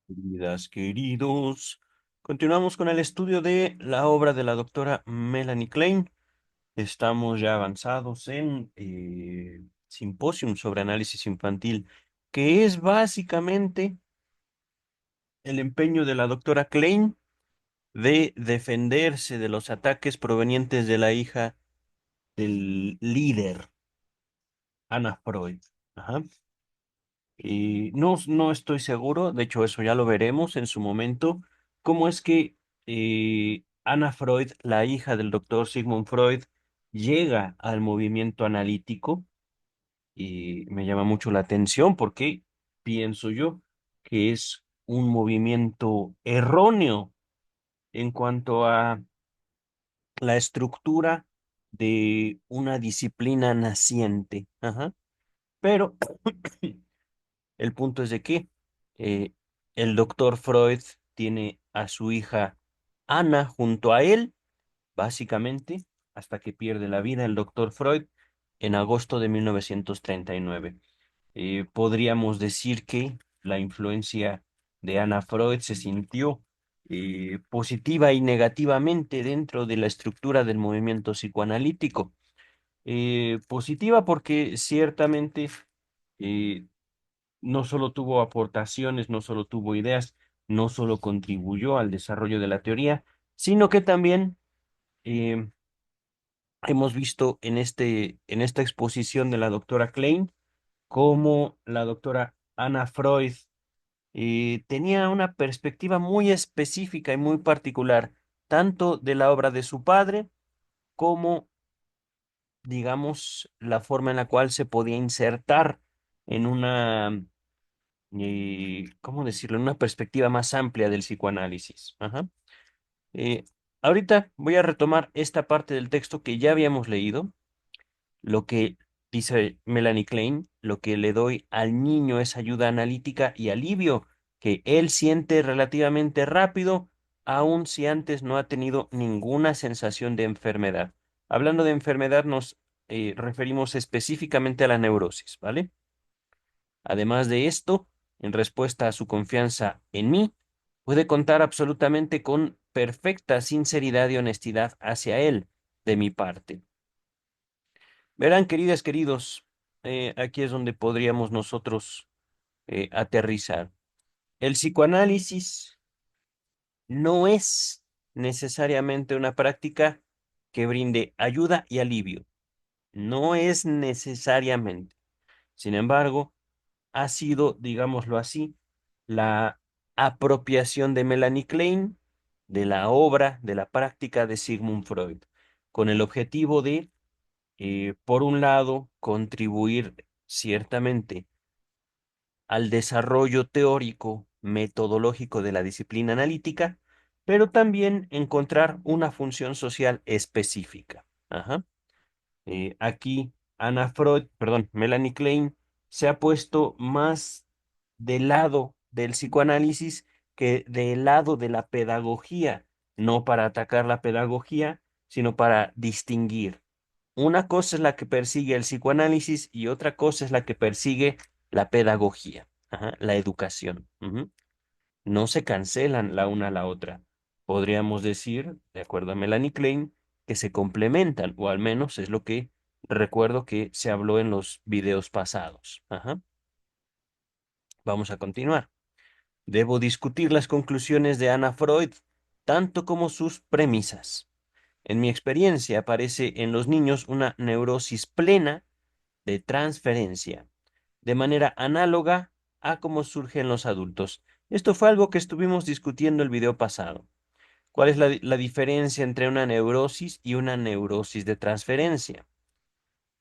Queridas, queridos, continuamos con el estudio de la obra de la doctora Melanie Klein. Estamos ya avanzados en Simposium sobre análisis infantil, que es básicamente el empeño de la doctora Klein de defenderse de los ataques provenientes de la hija del líder, Anna Freud. Ajá. Y no estoy seguro, de hecho eso ya lo veremos en su momento, cómo es que Anna Freud, la hija del doctor Sigmund Freud, llega al movimiento analítico y me llama mucho la atención porque pienso yo que es un movimiento erróneo en cuanto a la estructura de una disciplina naciente. Ajá. Pero el punto es de que eh, el doctor Freud tiene a su hija Ana junto a él, básicamente, hasta que pierde la vida el doctor Freud en agosto de 1939. Podríamos decir que la influencia de Ana Freud se sintió positiva y negativamente dentro de la estructura del movimiento psicoanalítico. Positiva porque ciertamente eh, no solo tuvo aportaciones, no solo tuvo ideas, no solo contribuyó al desarrollo de la teoría, sino que también eh, hemos visto en esta exposición de la doctora Klein cómo la doctora Anna Freud tenía una perspectiva muy específica y muy particular, tanto de la obra de su padre como, digamos, la forma en la cual se podía insertar en una ¿cómo decirlo?, en una perspectiva más amplia del psicoanálisis. Ajá. Eh, Ahorita voy a retomar esta parte del texto que ya habíamos leído, lo que dice Melanie Klein: lo que le doy al niño es ayuda analítica y alivio que él siente relativamente rápido, aun si antes no ha tenido ninguna sensación de enfermedad. Hablando de enfermedad, nos referimos específicamente a la neurosis, ¿vale? Además de esto, en respuesta a su confianza en mí, puede contar absolutamente con perfecta sinceridad y honestidad hacia él, de mi parte. Verán, queridas, queridos, aquí es donde podríamos nosotros aterrizar. El psicoanálisis no es necesariamente una práctica que brinde ayuda y alivio. No es necesariamente. Sin embargo, ha sido, digámoslo así, la apropiación de Melanie Klein de la obra, de la práctica de Sigmund Freud, con el objetivo de, por un lado, contribuir ciertamente al desarrollo teórico, metodológico de la disciplina analítica, pero también encontrar una función social específica. Ajá. Aquí Melanie Klein se ha puesto más del lado del psicoanálisis que del lado de la pedagogía, no para atacar la pedagogía, sino para distinguir. Una cosa es la que persigue el psicoanálisis y otra cosa es la que persigue la pedagogía, ajá, la educación. Ujú. No se cancelan la una a la otra. Podríamos decir, de acuerdo a Melanie Klein, que se complementan, o al menos es lo que recuerdo que se habló en los videos pasados. Ajá. Vamos a continuar. Debo discutir las conclusiones de Anna Freud, tanto como sus premisas. En mi experiencia aparece en los niños una neurosis plena de transferencia, de manera análoga a cómo surge en los adultos. Esto fue algo que estuvimos discutiendo el video pasado. ¿Cuál es la diferencia entre una neurosis y una neurosis de transferencia?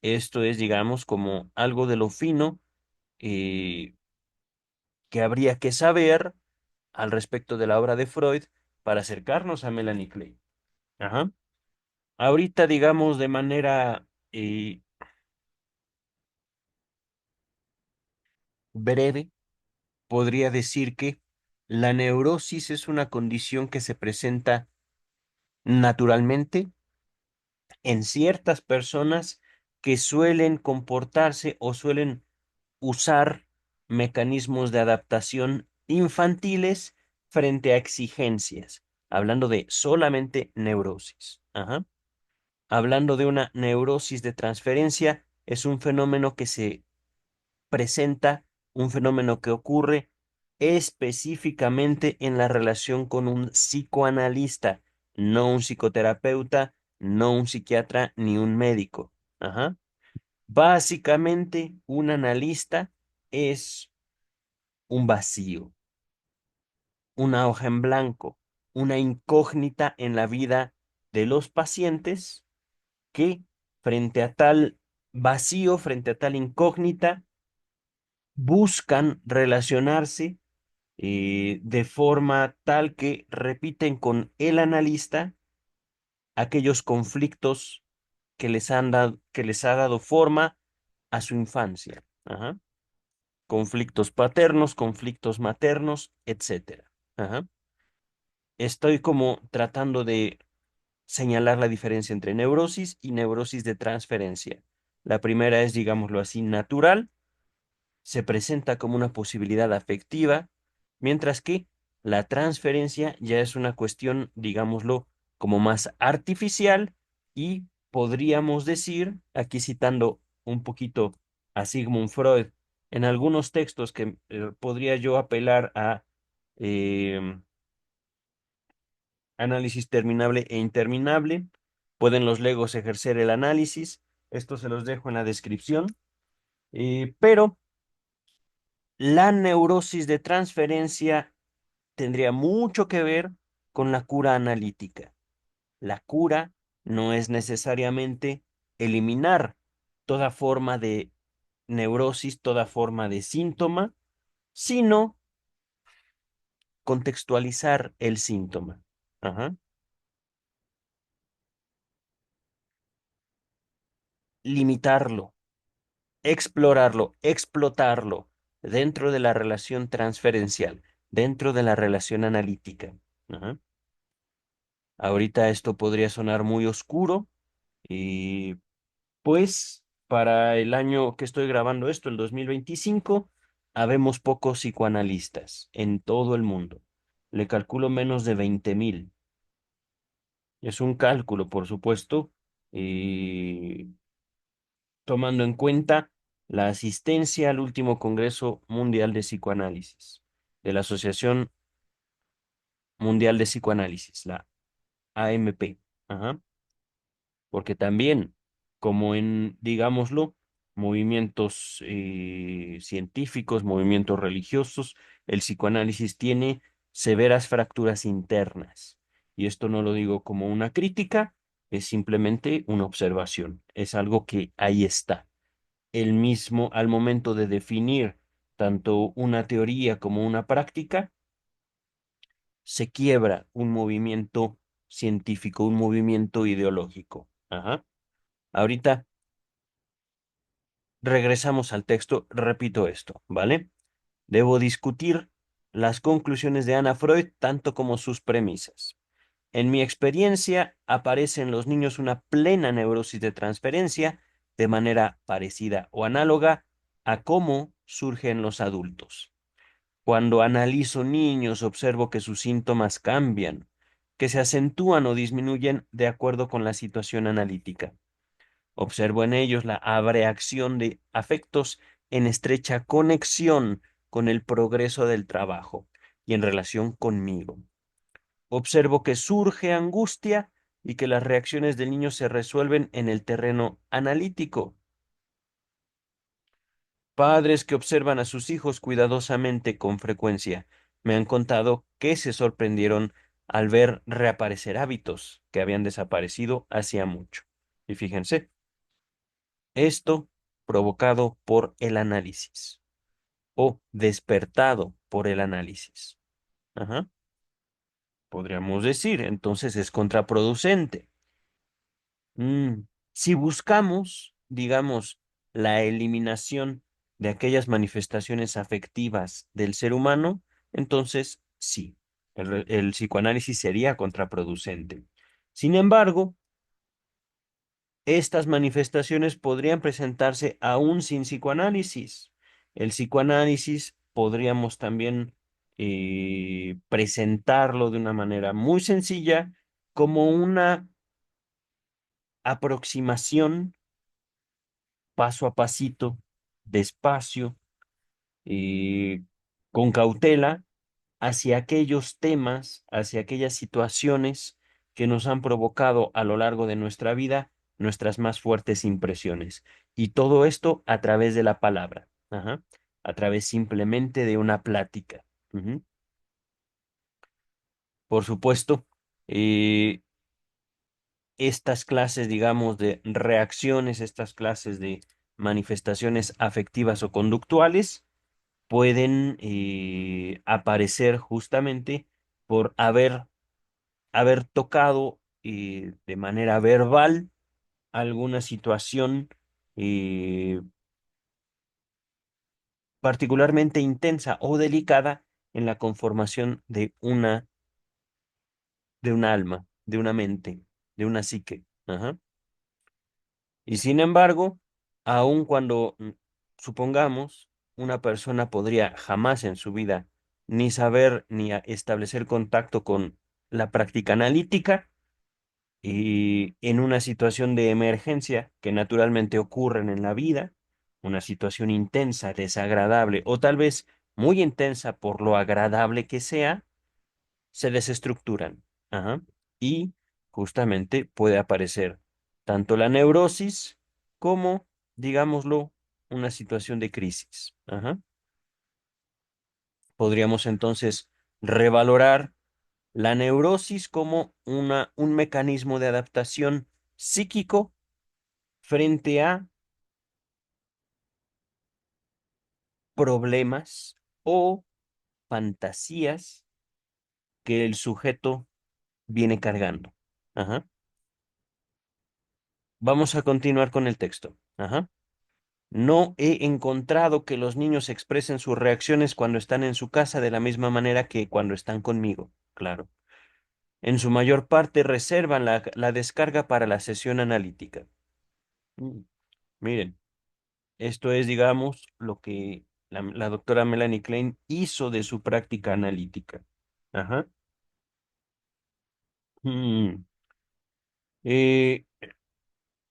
Esto es, digamos, como algo de lo fino eh, que habría que saber al respecto de la obra de Freud para acercarnos a Melanie Klein. Ajá. Ahorita, digamos, de manera breve, podría decir que la neurosis es una condición que se presenta naturalmente en ciertas personas que suelen comportarse o suelen usar mecanismos de adaptación infantiles frente a exigencias, hablando de solamente neurosis. Ajá. Hablando de una neurosis de transferencia, es un fenómeno que se presenta, un fenómeno que ocurre específicamente en la relación con un psicoanalista, no un psicoterapeuta, no un psiquiatra ni un médico. Ajá. Básicamente, un analista es un vacío, una hoja en blanco, una incógnita en la vida de los pacientes que frente a tal vacío, frente a tal incógnita, buscan relacionarse de forma tal que repiten con el analista aquellos conflictos que les ha dado forma a su infancia. Ajá. Conflictos paternos, conflictos maternos, etcétera. Ajá. Estoy como tratando de señalar la diferencia entre neurosis y neurosis de transferencia. La primera es, digámoslo así, natural, se presenta como una posibilidad afectiva, mientras que la transferencia ya es una cuestión, digámoslo, como más artificial y podríamos decir, aquí citando un poquito a Sigmund Freud, en algunos textos que podría yo apelar a em, análisis terminable e interminable, pueden los legos ejercer el análisis, esto se los dejo en la descripción, pero la neurosis de transferencia tendría mucho que ver con la cura analítica. La cura no es necesariamente eliminar toda forma de neurosis, toda forma de síntoma, sino contextualizar el síntoma. Ajá. Limitarlo, explorarlo, explotarlo dentro de la relación transferencial, dentro de la relación analítica. Ajá. Ahorita esto podría sonar muy oscuro y pues para el año que estoy grabando esto, el 2025, habemos pocos psicoanalistas en todo el mundo. Le calculo menos de 20,000. Es un cálculo, por supuesto, y tomando en cuenta la asistencia al último Congreso Mundial de Psicoanálisis, de la Asociación Mundial de Psicoanálisis, la AMP. Ajá. Porque también, como en, digámoslo, movimientos científicos, movimientos religiosos, el psicoanálisis tiene severas fracturas internas. Y esto no lo digo como una crítica, es simplemente una observación, es algo que ahí está. El mismo, al momento de definir tanto una teoría como una práctica, se quiebra un movimiento científico, un movimiento ideológico. Ajá. Ahorita regresamos al texto, repito esto, ¿vale? Debo discutir las conclusiones de Anna Freud tanto como sus premisas. En mi experiencia, aparece en los niños una plena neurosis de transferencia de manera parecida o análoga a cómo surge en los adultos. Cuando analizo niños, observo que sus síntomas cambian, que se acentúan o disminuyen de acuerdo con la situación analítica. Observo en ellos la abreacción de afectos en estrecha conexión con el progreso del trabajo y en relación conmigo. Observo que surge angustia y que las reacciones del niño se resuelven en el terreno analítico. Padres que observan a sus hijos cuidadosamente con frecuencia me han contado que se sorprendieron al ver reaparecer hábitos que habían desaparecido hacía mucho. Y fíjense, esto provocado por el análisis o despertado por el análisis. Ajá. Podríamos decir, entonces es contraproducente. Mm, Si buscamos, digamos, la eliminación de aquellas manifestaciones afectivas del ser humano, entonces sí, el psicoanálisis sería contraproducente. Sin embargo, estas manifestaciones podrían presentarse aún sin psicoanálisis. El psicoanálisis podríamos también presentarlo de una manera muy sencilla como una aproximación paso a pasito, despacio, eh, con cautela hacia aquellos temas, hacia aquellas situaciones que nos han provocado a lo largo de nuestra vida nuestras más fuertes impresiones. Y todo esto a través de la palabra, ajá, a través simplemente de una plática. Ujú. Por supuesto, eh, estas clases, digamos, de reacciones, estas clases de manifestaciones afectivas o conductuales, pueden aparecer justamente por haber tocado de manera verbal alguna situación eh, particularmente intensa o delicada en la conformación de una alma, de una mente, de una psique. Ajá. Y sin embargo, aun cuando, supongamos, una persona podría jamás en su vida ni saber ni establecer contacto con la práctica analítica, y en una situación de emergencia que naturalmente ocurren en la vida, una situación intensa, desagradable o tal vez muy intensa por lo agradable que sea, se desestructuran. Ajá. Y justamente puede aparecer tanto la neurosis como, digámoslo, una situación de crisis. Ajá. Podríamos entonces revalorar la neurosis como un mecanismo de adaptación psíquico frente a problemas o fantasías que el sujeto viene cargando. Ajá. Vamos a continuar con el texto. Ajá. No he encontrado que los niños expresen sus reacciones cuando están en su casa de la misma manera que cuando están conmigo. Claro. En su mayor parte reservan la descarga para la sesión analítica. Mm, Miren, esto es, digamos, lo que la doctora Melanie Klein hizo de su práctica analítica. Ajá. Mm, eh,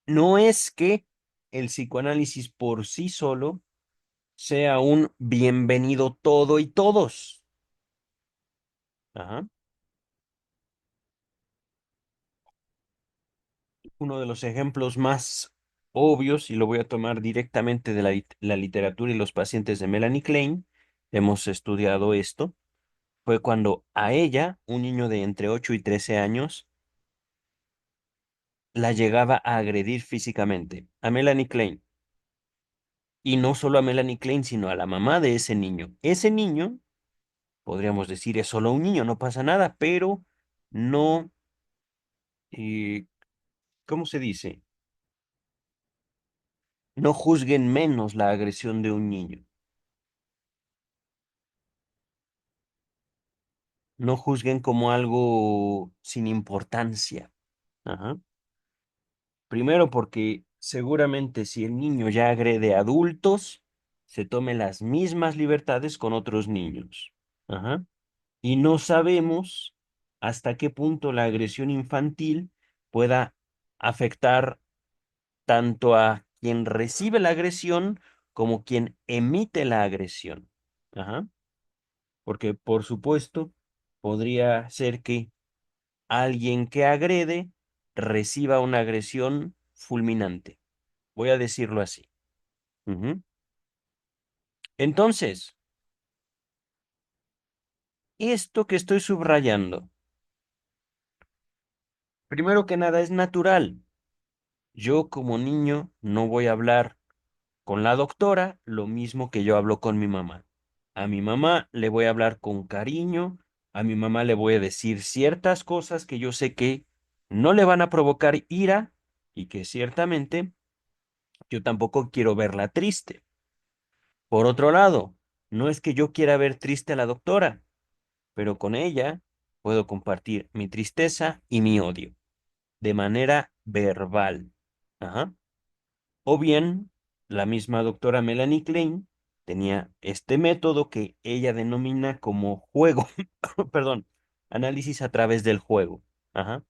no es que el psicoanálisis por sí solo sea un bienvenido todo y todos. Ajá. Uno de los ejemplos más obvios, y lo voy a tomar directamente de la literatura y los pacientes de Melanie Klein, hemos estudiado esto, fue cuando a ella, un niño de entre 8 y 13 años, la llegaba a agredir físicamente, a Melanie Klein. Y no solo a Melanie Klein, sino a la mamá de ese niño. Ese niño, podríamos decir, es solo un niño, no pasa nada, pero no, eh, ¿cómo se dice? No juzguen menos la agresión de un niño. No juzguen como algo sin importancia. Ajá. Primero porque seguramente si el niño ya agrede a adultos, se tome las mismas libertades con otros niños. Ajá. Y no sabemos hasta qué punto la agresión infantil pueda afectar tanto a quien recibe la agresión como quien emite la agresión. Ajá. Porque, por supuesto, podría ser que alguien que agrede reciba una agresión fulminante. Voy a decirlo así. Ujú. Entonces, esto que estoy subrayando, primero que nada es natural. Yo como niño no voy a hablar con la doctora lo mismo que yo hablo con mi mamá. A mi mamá le voy a hablar con cariño, a mi mamá le voy a decir ciertas cosas que yo sé que no le van a provocar ira y que ciertamente yo tampoco quiero verla triste. Por otro lado, no es que yo quiera ver triste a la doctora, pero con ella puedo compartir mi tristeza y mi odio de manera verbal. Ajá. O bien, la misma doctora Melanie Klein tenía este método que ella denomina como juego, perdón, análisis a través del juego. Ajá.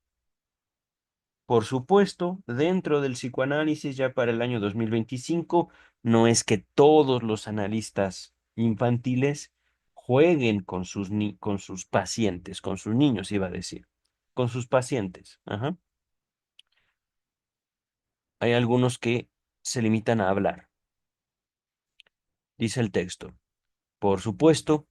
Por supuesto, dentro del psicoanálisis ya para el año 2025, no es que todos los analistas infantiles jueguen con con sus pacientes, con sus niños, iba a decir, con sus pacientes. Ajá. Hay algunos que se limitan a hablar. Dice el texto. Por supuesto,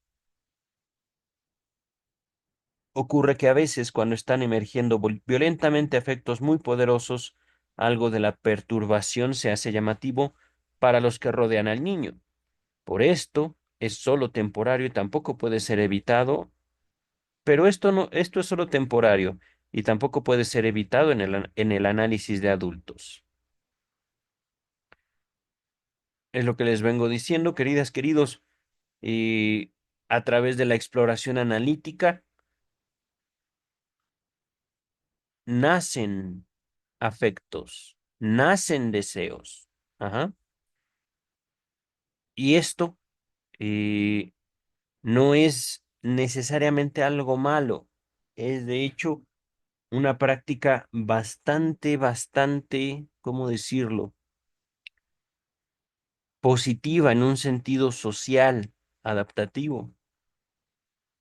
ocurre que a veces cuando están emergiendo violentamente efectos muy poderosos, algo de la perturbación se hace llamativo para los que rodean al niño. Por esto es solo temporario y tampoco puede ser evitado, pero esto es solo temporario y tampoco puede ser evitado en en el análisis de adultos. Es lo que les vengo diciendo, queridas, queridos, y a través de la exploración analítica nacen afectos, nacen deseos. Ajá. Y esto eh, no es necesariamente algo malo, es de hecho una práctica bastante, ¿cómo decirlo? Positiva en un sentido social, adaptativo,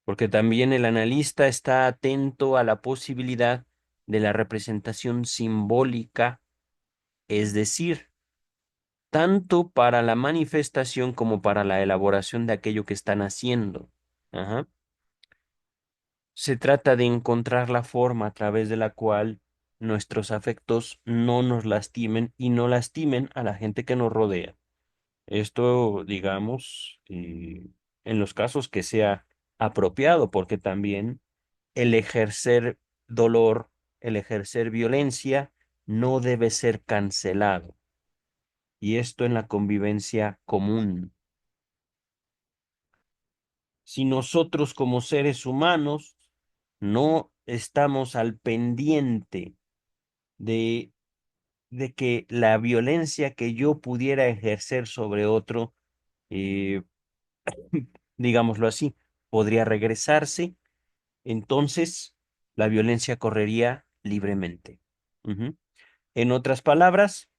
porque también el analista está atento a la posibilidad de la representación simbólica, es decir, tanto para la manifestación como para la elaboración de aquello que están haciendo. Ajá. Se trata de encontrar la forma a través de la cual nuestros afectos no nos lastimen y no lastimen a la gente que nos rodea. Esto, digamos, en los casos que sea apropiado, porque también el ejercer dolor, el ejercer violencia, no debe ser cancelado. Y esto en la convivencia común. Si nosotros como seres humanos no estamos al pendiente de, de que la violencia que yo pudiera ejercer sobre otro, eh, digámoslo así, podría regresarse, entonces la violencia correría libremente. Ujú. En otras palabras,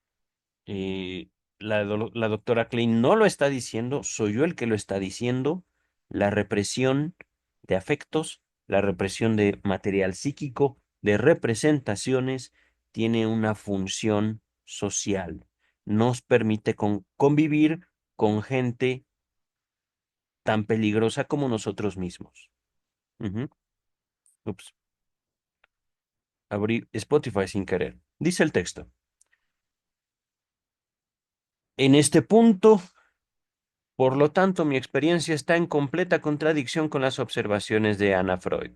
eh, la doctora Klein no lo está diciendo, soy yo el que lo está diciendo. La represión de afectos, la represión de material psíquico, de representaciones, tiene una función social. Nos permite convivir con gente tan peligrosa como nosotros mismos. Ujú. Ups, abrí Spotify sin querer. Dice el texto. En este punto, por lo tanto, mi experiencia está en completa contradicción con las observaciones de Anna Freud.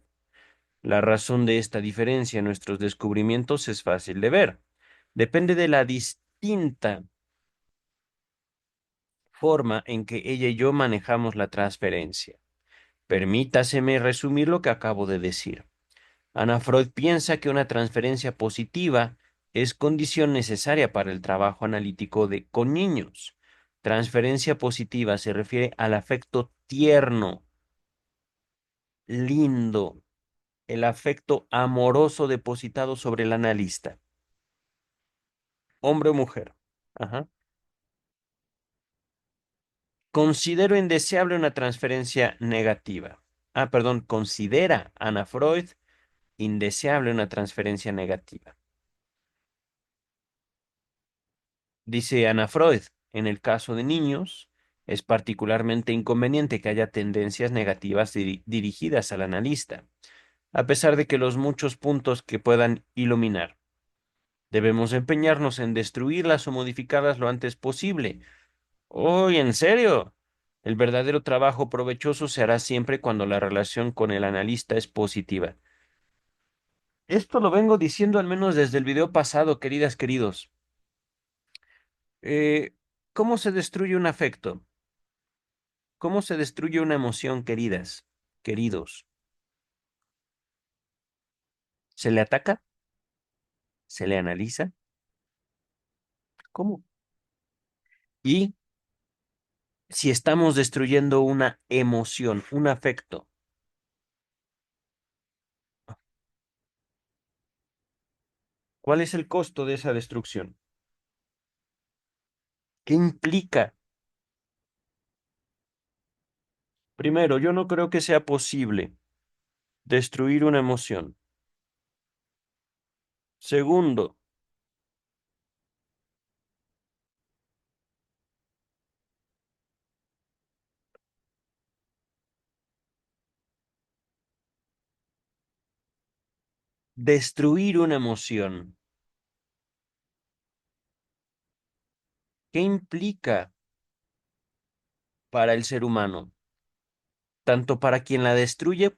La razón de esta diferencia en nuestros descubrimientos es fácil de ver. Depende de la distinta forma en que ella y yo manejamos la transferencia. Permítaseme resumir lo que acabo de decir. Anna Freud piensa que una transferencia positiva es condición necesaria para el trabajo analítico con niños. Transferencia positiva se refiere al afecto tierno, lindo, el afecto amoroso depositado sobre el analista, hombre o mujer. Ajá. Considero indeseable una transferencia negativa. Ah, perdón, considera Ana Freud indeseable una transferencia negativa. Dice Ana Freud, en el caso de niños, es particularmente inconveniente que haya tendencias negativas dirigidas al analista, a pesar de que los muchos puntos que puedan iluminar. Debemos empeñarnos en destruirlas o modificarlas lo antes posible. ¡Uy, en serio! El verdadero trabajo provechoso se hará siempre cuando la relación con el analista es positiva. Esto lo vengo diciendo al menos desde el video pasado, queridas, queridos. Eh, ¿Cómo se destruye un afecto? ¿Cómo se destruye una emoción, queridas, queridos? ¿Se le ataca? ¿Se le analiza? ¿Cómo? Y si estamos destruyendo una emoción, un afecto, ¿cuál es el costo de esa destrucción? ¿Qué implica? Primero, yo no creo que sea posible destruir una emoción. Segundo, destruir una emoción. ¿Qué implica para el ser humano? Tanto para quien la destruye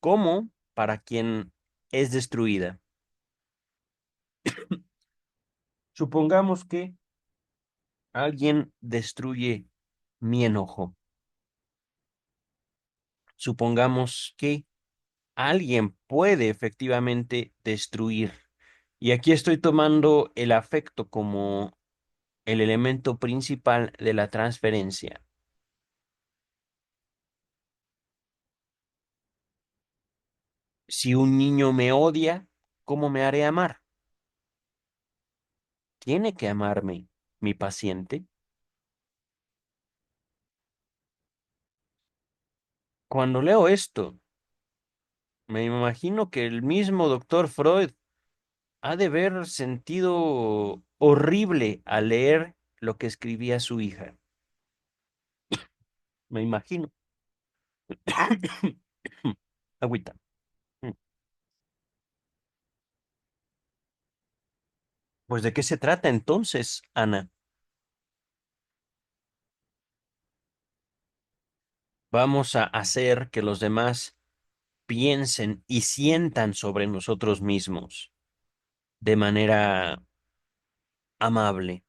como para quien es destruida. Supongamos que alguien destruye mi enojo. Supongamos que alguien puede efectivamente destruir. Y aquí estoy tomando el afecto como el elemento principal de la transferencia. Si un niño me odia, ¿cómo me haré amar? Tiene que amarme mi paciente. Cuando leo esto, me imagino que el mismo doctor Freud ha de haber sentido horrible al leer lo que escribía su hija. Me imagino. Agüita. Pues ¿de qué se trata entonces, Ana? Vamos a hacer que los demás piensen y sientan sobre nosotros mismos de manera amable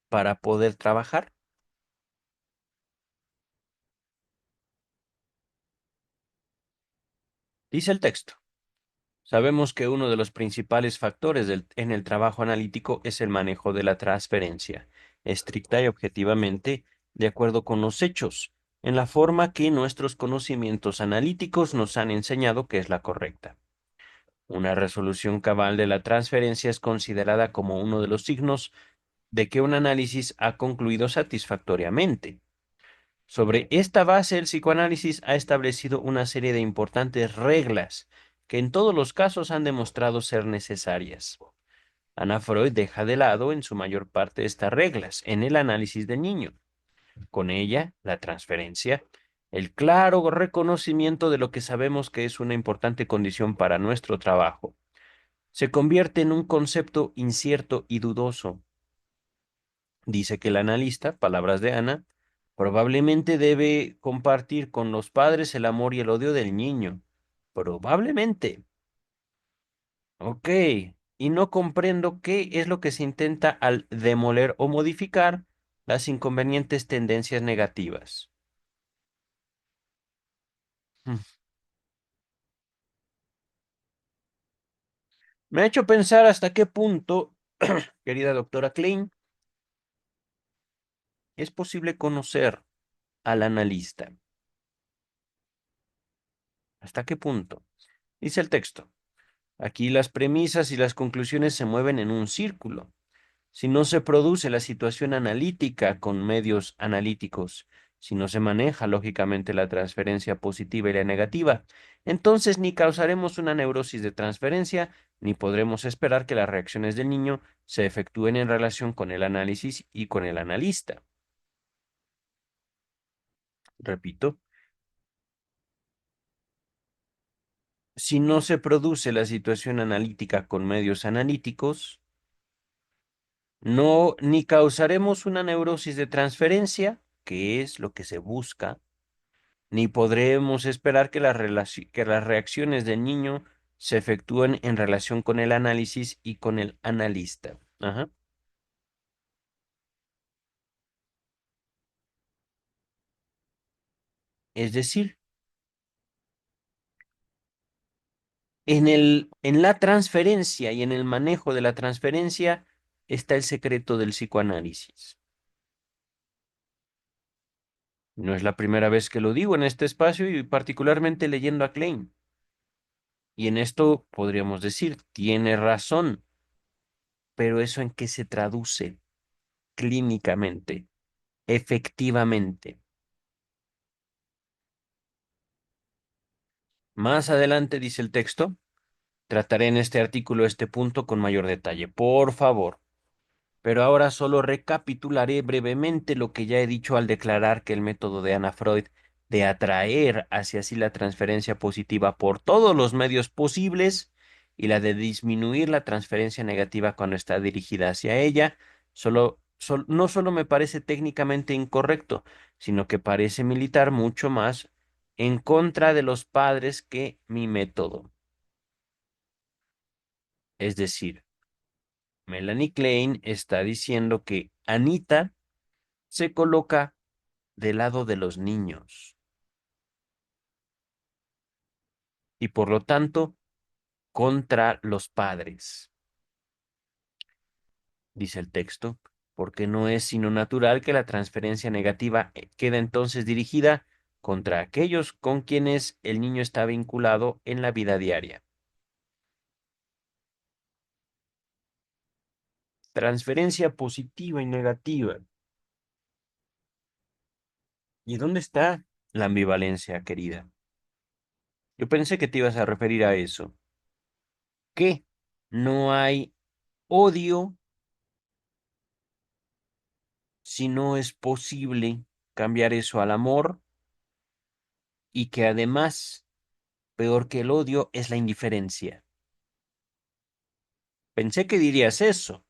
para poder trabajar. Dice el texto. Sabemos que uno de los principales factores en el trabajo analítico es el manejo de la transferencia, estricta y objetivamente, de acuerdo con los hechos, en la forma que nuestros conocimientos analíticos nos han enseñado que es la correcta. Una resolución cabal de la transferencia es considerada como uno de los signos de que un análisis ha concluido satisfactoriamente. Sobre esta base, el psicoanálisis ha establecido una serie de importantes reglas que en todos los casos han demostrado ser necesarias. Ana Freud deja de lado en su mayor parte estas reglas en el análisis del niño. Con ella, la transferencia, el claro reconocimiento de lo que sabemos que es una importante condición para nuestro trabajo, se convierte en un concepto incierto y dudoso. Dice que el analista, palabras de Ana, probablemente debe compartir con los padres el amor y el odio del niño. Probablemente. Ok. Y no comprendo qué es lo que se intenta al demoler o modificar las inconvenientes tendencias negativas. Mm. Me ha hecho pensar hasta qué punto, querida doctora Klein, es posible conocer al analista. ¿Hasta qué punto? Dice el texto. Aquí las premisas y las conclusiones se mueven en un círculo. Si no se produce la situación analítica con medios analíticos, si no se maneja lógicamente la transferencia positiva y la negativa, entonces ni causaremos una neurosis de transferencia, ni podremos esperar que las reacciones del niño se efectúen en relación con el análisis y con el analista. Repito, si no se produce la situación analítica con medios analíticos, no, ni causaremos una neurosis de transferencia, que es lo que se busca, ni podremos esperar que que las reacciones del niño se efectúen en relación con el análisis y con el analista. Ajá. Es decir, en la transferencia y en el manejo de la transferencia está el secreto del psicoanálisis. No es la primera vez que lo digo en este espacio y particularmente leyendo a Klein. Y en esto podríamos decir, tiene razón, pero ¿eso en qué se traduce clínicamente, efectivamente? Más adelante dice el texto, trataré en este artículo este punto con mayor detalle. Por favor. Pero ahora solo recapitularé brevemente lo que ya he dicho al declarar que el método de Anna Freud de atraer hacia sí la transferencia positiva por todos los medios posibles y la de disminuir la transferencia negativa cuando está dirigida hacia ella, no solo me parece técnicamente incorrecto, sino que parece militar mucho más en contra de los padres que mi método. Es decir, Melanie Klein está diciendo que Anita se coloca del lado de los niños y por lo tanto contra los padres, dice el texto, porque no es sino natural que la transferencia negativa queda entonces dirigida contra aquellos con quienes el niño está vinculado en la vida diaria. Transferencia positiva y negativa. ¿Y dónde está la ambivalencia, querida? Yo pensé que te ibas a referir a eso. Que no hay odio si no es posible cambiar eso al amor y que además, peor que el odio, es la indiferencia. Pensé que dirías eso,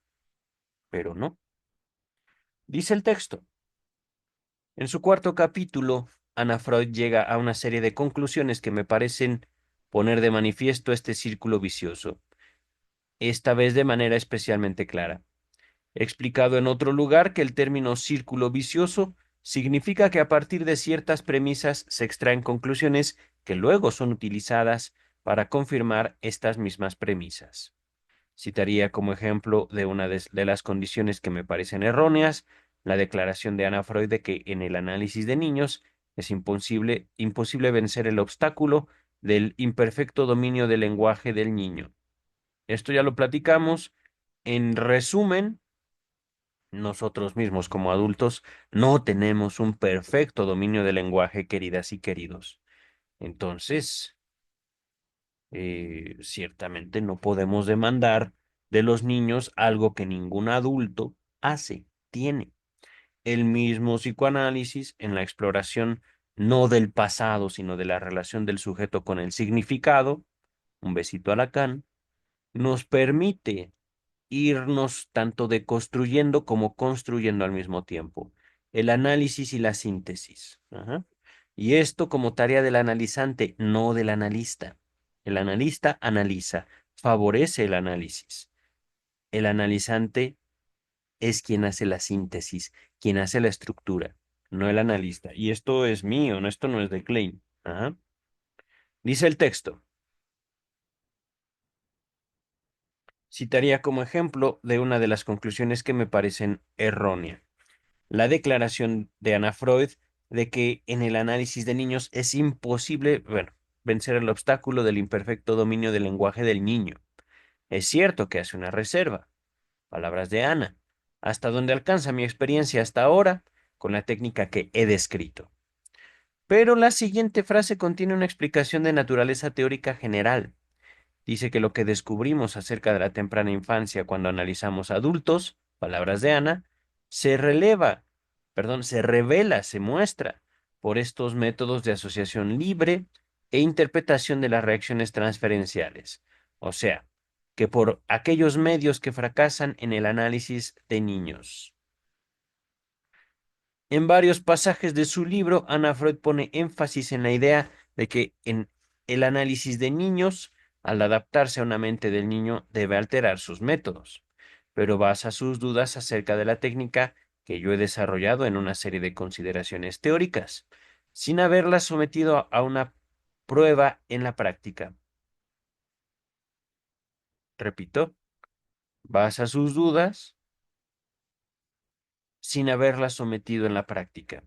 pero no. Dice el texto. En su cuarto capítulo, Anna Freud llega a una serie de conclusiones que me parecen poner de manifiesto este círculo vicioso, esta vez de manera especialmente clara. He explicado en otro lugar que el término círculo vicioso significa que a partir de ciertas premisas se extraen conclusiones que luego son utilizadas para confirmar estas mismas premisas. Citaría como ejemplo de una de las condiciones que me parecen erróneas la declaración de Anna Freud de que en el análisis de niños es imposible vencer el obstáculo del imperfecto dominio del lenguaje del niño. Esto ya lo platicamos. En resumen, nosotros mismos como adultos no tenemos un perfecto dominio del lenguaje, queridas y queridos. Entonces, ciertamente no podemos demandar de los niños algo que ningún adulto hace, tiene. El mismo psicoanálisis en la exploración no del pasado, sino de la relación del sujeto con el significado, un besito a Lacan, nos permite irnos tanto deconstruyendo como construyendo al mismo tiempo. El análisis y la síntesis. Ajá. Y esto como tarea del analizante, no del analista. El analista analiza, favorece el análisis. El analizante es quien hace la síntesis, quien hace la estructura, no el analista. Y esto es mío, no, esto no es de Klein. Ajá. Dice el texto. Citaría como ejemplo de una de las conclusiones que me parecen erróneas. La declaración de Anna Freud de que en el análisis de niños es imposible, bueno, vencer el obstáculo del imperfecto dominio del lenguaje del niño. Es cierto que hace una reserva, palabras de Ana, hasta donde alcanza mi experiencia hasta ahora con la técnica que he descrito. Pero la siguiente frase contiene una explicación de naturaleza teórica general. Dice que lo que descubrimos acerca de la temprana infancia cuando analizamos adultos, palabras de Ana, se releva, se revela, se muestra por estos métodos de asociación libre e interpretación de las reacciones transferenciales. O sea, que por aquellos medios que fracasan en el análisis de niños. En varios pasajes de su libro, Anna Freud pone énfasis en la idea de que en el análisis de niños, al adaptarse a una mente del niño, debe alterar sus métodos, pero basa sus dudas acerca de la técnica que yo he desarrollado en una serie de consideraciones teóricas, sin haberla sometido a una prueba en la práctica. Repito, basa sus dudas sin haberla sometido en la práctica.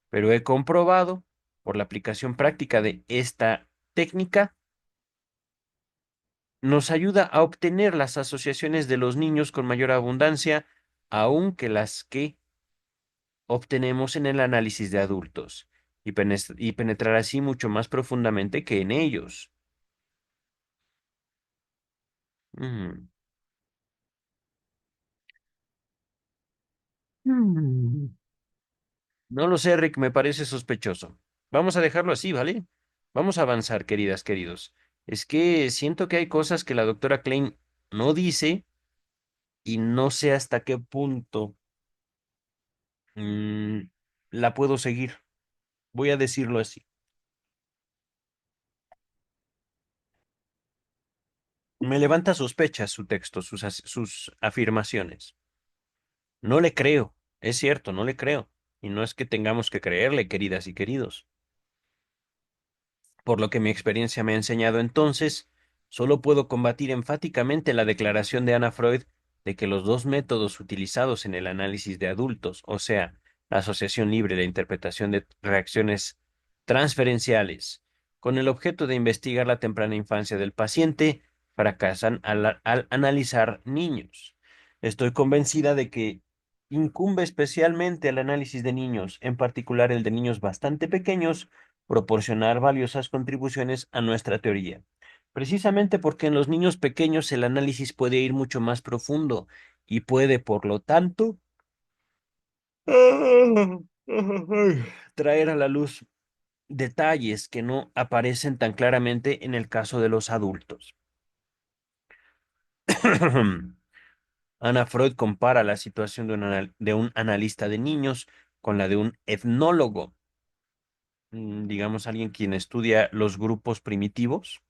pero he comprobado por la aplicación práctica de esta técnica, nos ayuda a obtener las asociaciones de los niños con mayor abundancia, aun que las que obtenemos en el análisis de adultos, y penetrar así mucho más profundamente que en ellos. Mm. Mm. No lo sé, Rick, me parece sospechoso. Vamos a dejarlo así, ¿vale? Vamos a avanzar, queridas, queridos. Es que siento que hay cosas que la doctora Klein no dice y no sé hasta qué punto mm, la puedo seguir. Voy a decirlo así. Me levanta sospechas su texto, sus afirmaciones. No le creo, es cierto, no le creo. Y no es que tengamos que creerle, queridas y queridos. Por lo que mi experiencia me ha enseñado entonces, solo puedo combatir enfáticamente la declaración de Anna Freud de que los dos métodos utilizados en el análisis de adultos, o sea, la asociación libre de interpretación de reacciones transferenciales, con el objeto de investigar la temprana infancia del paciente, fracasan al analizar niños. Estoy convencida de que incumbe especialmente al análisis de niños, en particular el de niños bastante pequeños, proporcionar valiosas contribuciones a nuestra teoría. Precisamente porque en los niños pequeños el análisis puede ir mucho más profundo y puede, por lo tanto, traer a la luz detalles que no aparecen tan claramente en el caso de los adultos. Ana Freud compara la situación de un analista de niños con la de un etnólogo, digamos alguien quien estudia los grupos primitivos,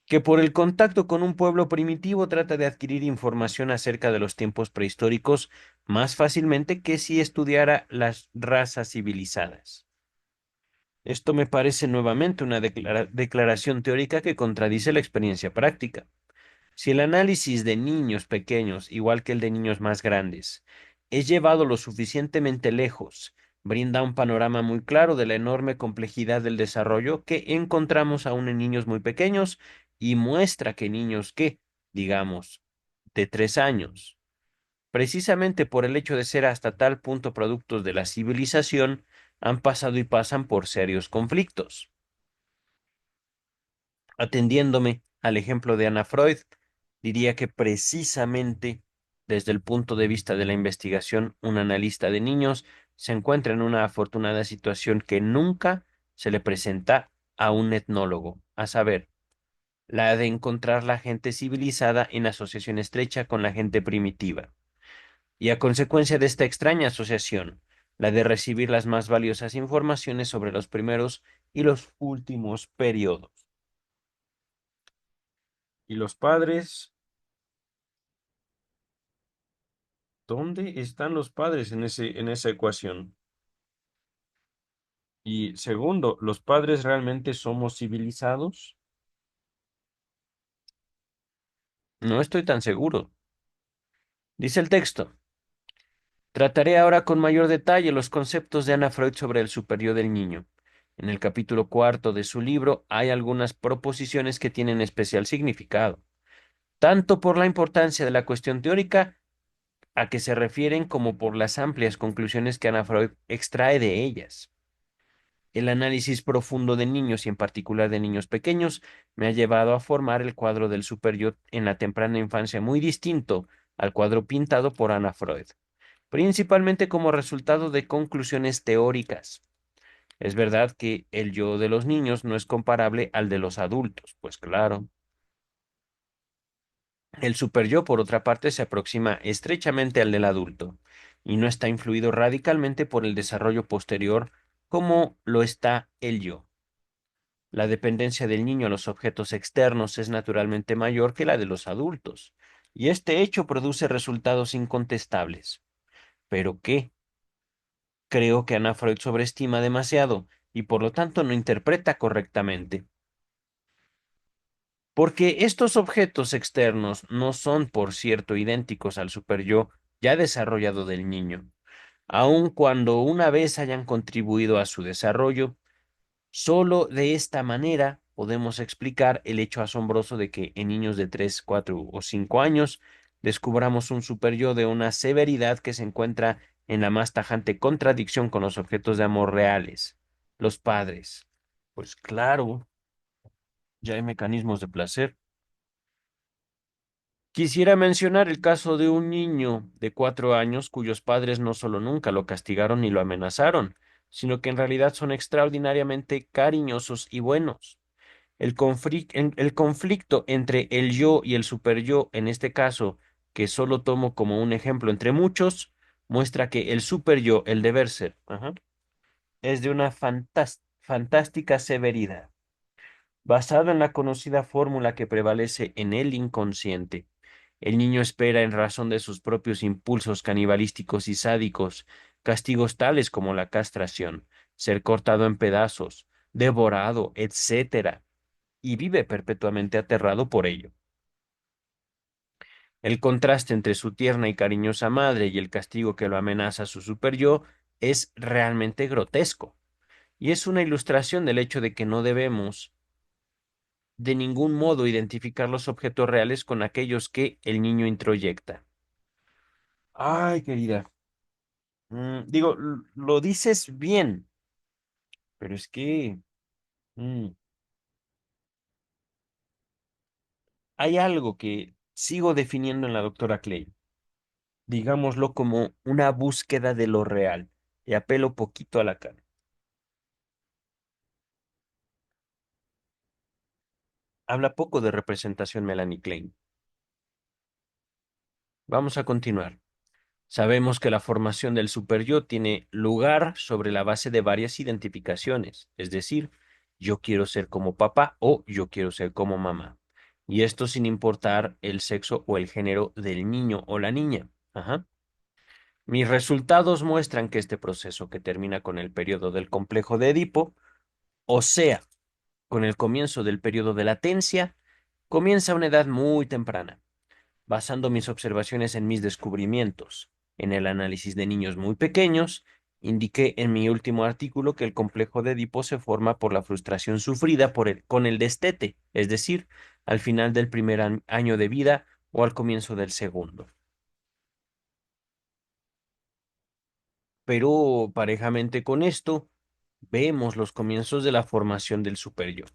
que por el contacto con un pueblo primitivo trata de adquirir información acerca de los tiempos prehistóricos más fácilmente que si estudiara las razas civilizadas. Esto me parece nuevamente una declaración teórica que contradice la experiencia práctica. Si el análisis de niños pequeños, igual que el de niños más grandes, es llevado lo suficientemente lejos, brinda un panorama muy claro de la enorme complejidad del desarrollo que encontramos aún en niños muy pequeños y muestra que niños que, digamos, de 3 años, precisamente por el hecho de ser hasta tal punto productos de la civilización, han pasado y pasan por serios conflictos. Atendiéndome al ejemplo de Anna Freud, diría que precisamente desde el punto de vista de la investigación, un analista de niños se encuentra en una afortunada situación que nunca se le presenta a un etnólogo, a saber, la de encontrar la gente civilizada en asociación estrecha con la gente primitiva, y a consecuencia de esta extraña asociación, la de recibir las más valiosas informaciones sobre los primeros y los últimos periodos. Y los padres, ¿dónde están los padres en esa ecuación? Y segundo, ¿los padres realmente somos civilizados? No estoy tan seguro. Dice el texto. Trataré ahora con mayor detalle los conceptos de Anna Freud sobre el superior del niño. En el capítulo cuarto de su libro hay algunas proposiciones que tienen especial significado, tanto por la importancia de la cuestión teórica a que se refieren como por las amplias conclusiones que Anna Freud extrae de ellas. El análisis profundo de niños y en particular de niños pequeños me ha llevado a formar el cuadro del super-yo en la temprana infancia muy distinto al cuadro pintado por Anna Freud, principalmente como resultado de conclusiones teóricas. Es verdad que el yo de los niños no es comparable al de los adultos, pues claro. El super-yo, por otra parte, se aproxima estrechamente al del adulto y no está influido radicalmente por el desarrollo posterior como lo está el yo. La dependencia del niño a los objetos externos es naturalmente mayor que la de los adultos, y este hecho produce resultados incontestables. ¿Pero qué? Creo que Ana Freud sobreestima demasiado y por lo tanto no interpreta correctamente. Porque estos objetos externos no son, por cierto, idénticos al superyo ya desarrollado del niño. aun cuando una vez hayan contribuido a su desarrollo. Solo de esta manera podemos explicar el hecho asombroso de que en niños de 3, 4 o 5 años descubramos un superyo de una severidad que se encuentra en la más tajante contradicción con los objetos de amor reales, los padres. Pues claro, ya hay mecanismos de placer. Quisiera mencionar el caso de un niño de 4 años cuyos padres no solo nunca lo castigaron ni lo amenazaron, sino que en realidad son extraordinariamente cariñosos y buenos. El conflicto entre el yo y el superyo, en este caso, que solo tomo como un ejemplo entre muchos, muestra que el superyo, el deber ser, es de una fantástica severidad, basado en la conocida fórmula que prevalece en el inconsciente. El niño espera en razón de sus propios impulsos canibalísticos y sádicos castigos tales como la castración, ser cortado en pedazos, devorado, etcétera, y vive perpetuamente aterrado por ello. El contraste entre su tierna y cariñosa madre y el castigo que lo amenaza su superyo es realmente grotesco, y es una ilustración del hecho de que no debemos de ningún modo identificar los objetos reales con aquellos que el niño introyecta. Ay, querida. Digo, lo dices bien, pero es que mm, hay algo que sigo definiendo en la doctora Clay, digámoslo como una búsqueda de lo real, y apelo poquito a la cara. Habla poco de representación Melanie Klein. Vamos a continuar. Sabemos que la formación del superyo tiene lugar sobre la base de varias identificaciones, es decir, yo quiero ser como papá o yo quiero ser como mamá. Y esto sin importar el sexo o el género del niño o la niña. Ajá. Mis resultados muestran que este proceso que termina con el periodo del complejo de Edipo, o sea, con el comienzo del periodo de latencia, comienza a una edad muy temprana, basando mis observaciones en mis descubrimientos. En el análisis de niños muy pequeños, indiqué en mi último artículo que el complejo de Edipo se forma por la frustración sufrida con el destete, es decir, al final del primer año de vida o al comienzo del segundo. Pero parejamente con esto, vemos los comienzos de la formación del superyo.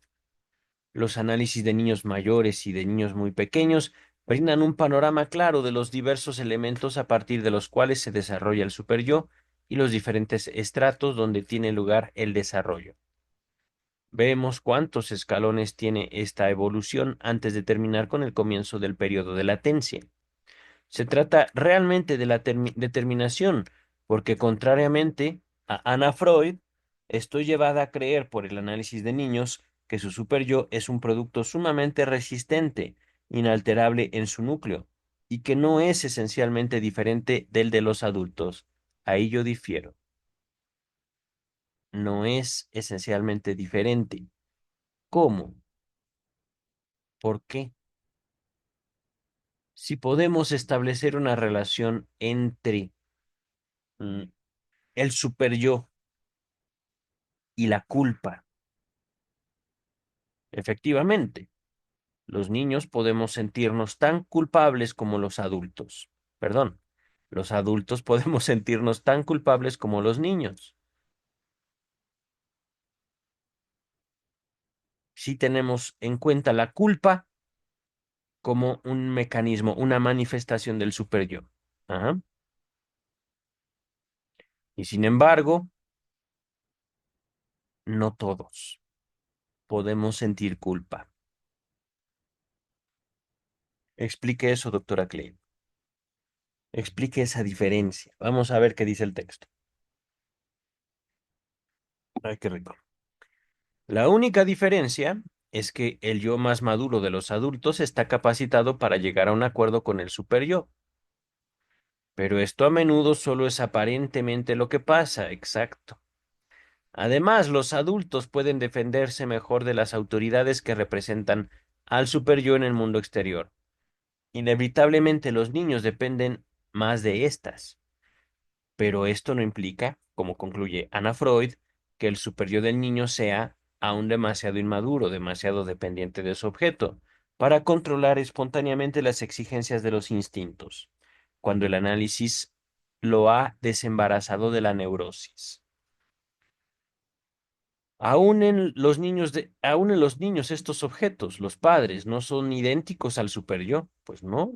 Los análisis de niños mayores y de niños muy pequeños brindan un panorama claro de los diversos elementos a partir de los cuales se desarrolla el superyo y los diferentes estratos donde tiene lugar el desarrollo. Vemos cuántos escalones tiene esta evolución antes de terminar con el comienzo del periodo de latencia. Se trata realmente de la determinación, porque contrariamente a Anna Freud, estoy llevada a creer por el análisis de niños que su superyo es un producto sumamente resistente, inalterable en su núcleo, y que no es esencialmente diferente del de los adultos. Ahí yo difiero. No es esencialmente diferente. ¿Cómo? ¿Por qué? Si podemos establecer una relación entre mm, el superyo y la culpa. Efectivamente, los niños podemos sentirnos tan culpables como los adultos. Perdón, los adultos podemos sentirnos tan culpables como los niños. Si tenemos en cuenta la culpa como un mecanismo, una manifestación del superyo. Ajá. Y sin embargo, no todos podemos sentir culpa. Explique eso, doctora Klein. Explique esa diferencia. Vamos a ver qué dice el texto. Ay, qué rico. La única diferencia es que el yo más maduro de los adultos está capacitado para llegar a un acuerdo con el superyo, pero esto a menudo solo es aparentemente lo que pasa, exacto. Además, los adultos pueden defenderse mejor de las autoridades que representan al superyo en el mundo exterior. Inevitablemente los niños dependen más de estas. Pero esto no implica, como concluye Anna Freud, que el superior del niño sea aún demasiado inmaduro, demasiado dependiente de su objeto, para controlar espontáneamente las exigencias de los instintos, cuando el análisis lo ha desembarazado de la neurosis. Aún en los niños estos objetos, los padres, no son idénticos al superyo, pues no.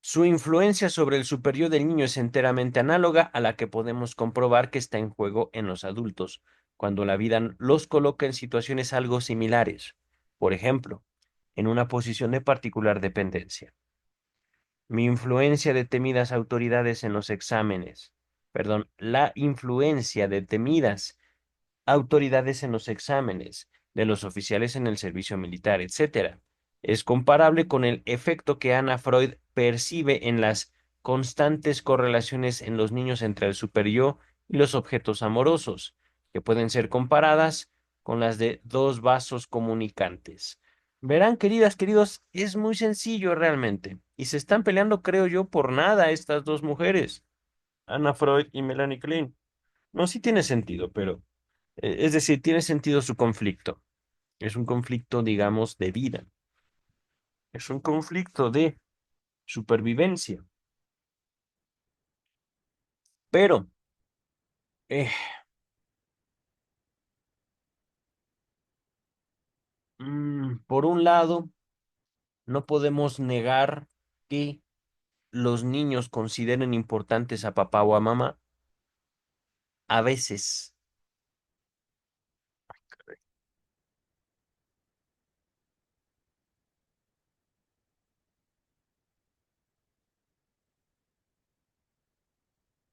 Su influencia sobre el superior del niño es enteramente análoga a la que podemos comprobar que está en juego en los adultos, cuando la vida los coloca en situaciones algo similares. Por ejemplo, en una posición de particular dependencia. Mi influencia de temidas autoridades en los exámenes. Perdón, la influencia de temidas autoridades en los exámenes, de los oficiales en el servicio militar, etcétera. Es comparable con el efecto que Anna Freud percibe en las constantes correlaciones en los niños entre el superyo y los objetos amorosos, que pueden ser comparadas con las de dos vasos comunicantes. Verán, queridas, queridos, es muy sencillo realmente. Y se están peleando, creo yo, por nada estas dos mujeres, Anna Freud y Melanie Klein. No, sí tiene sentido, pero es decir, tiene sentido su conflicto. Es un conflicto, digamos, de vida. Es un conflicto de supervivencia. Pero, eh, por un lado, no podemos negar que los niños consideren importantes a papá o a mamá a veces.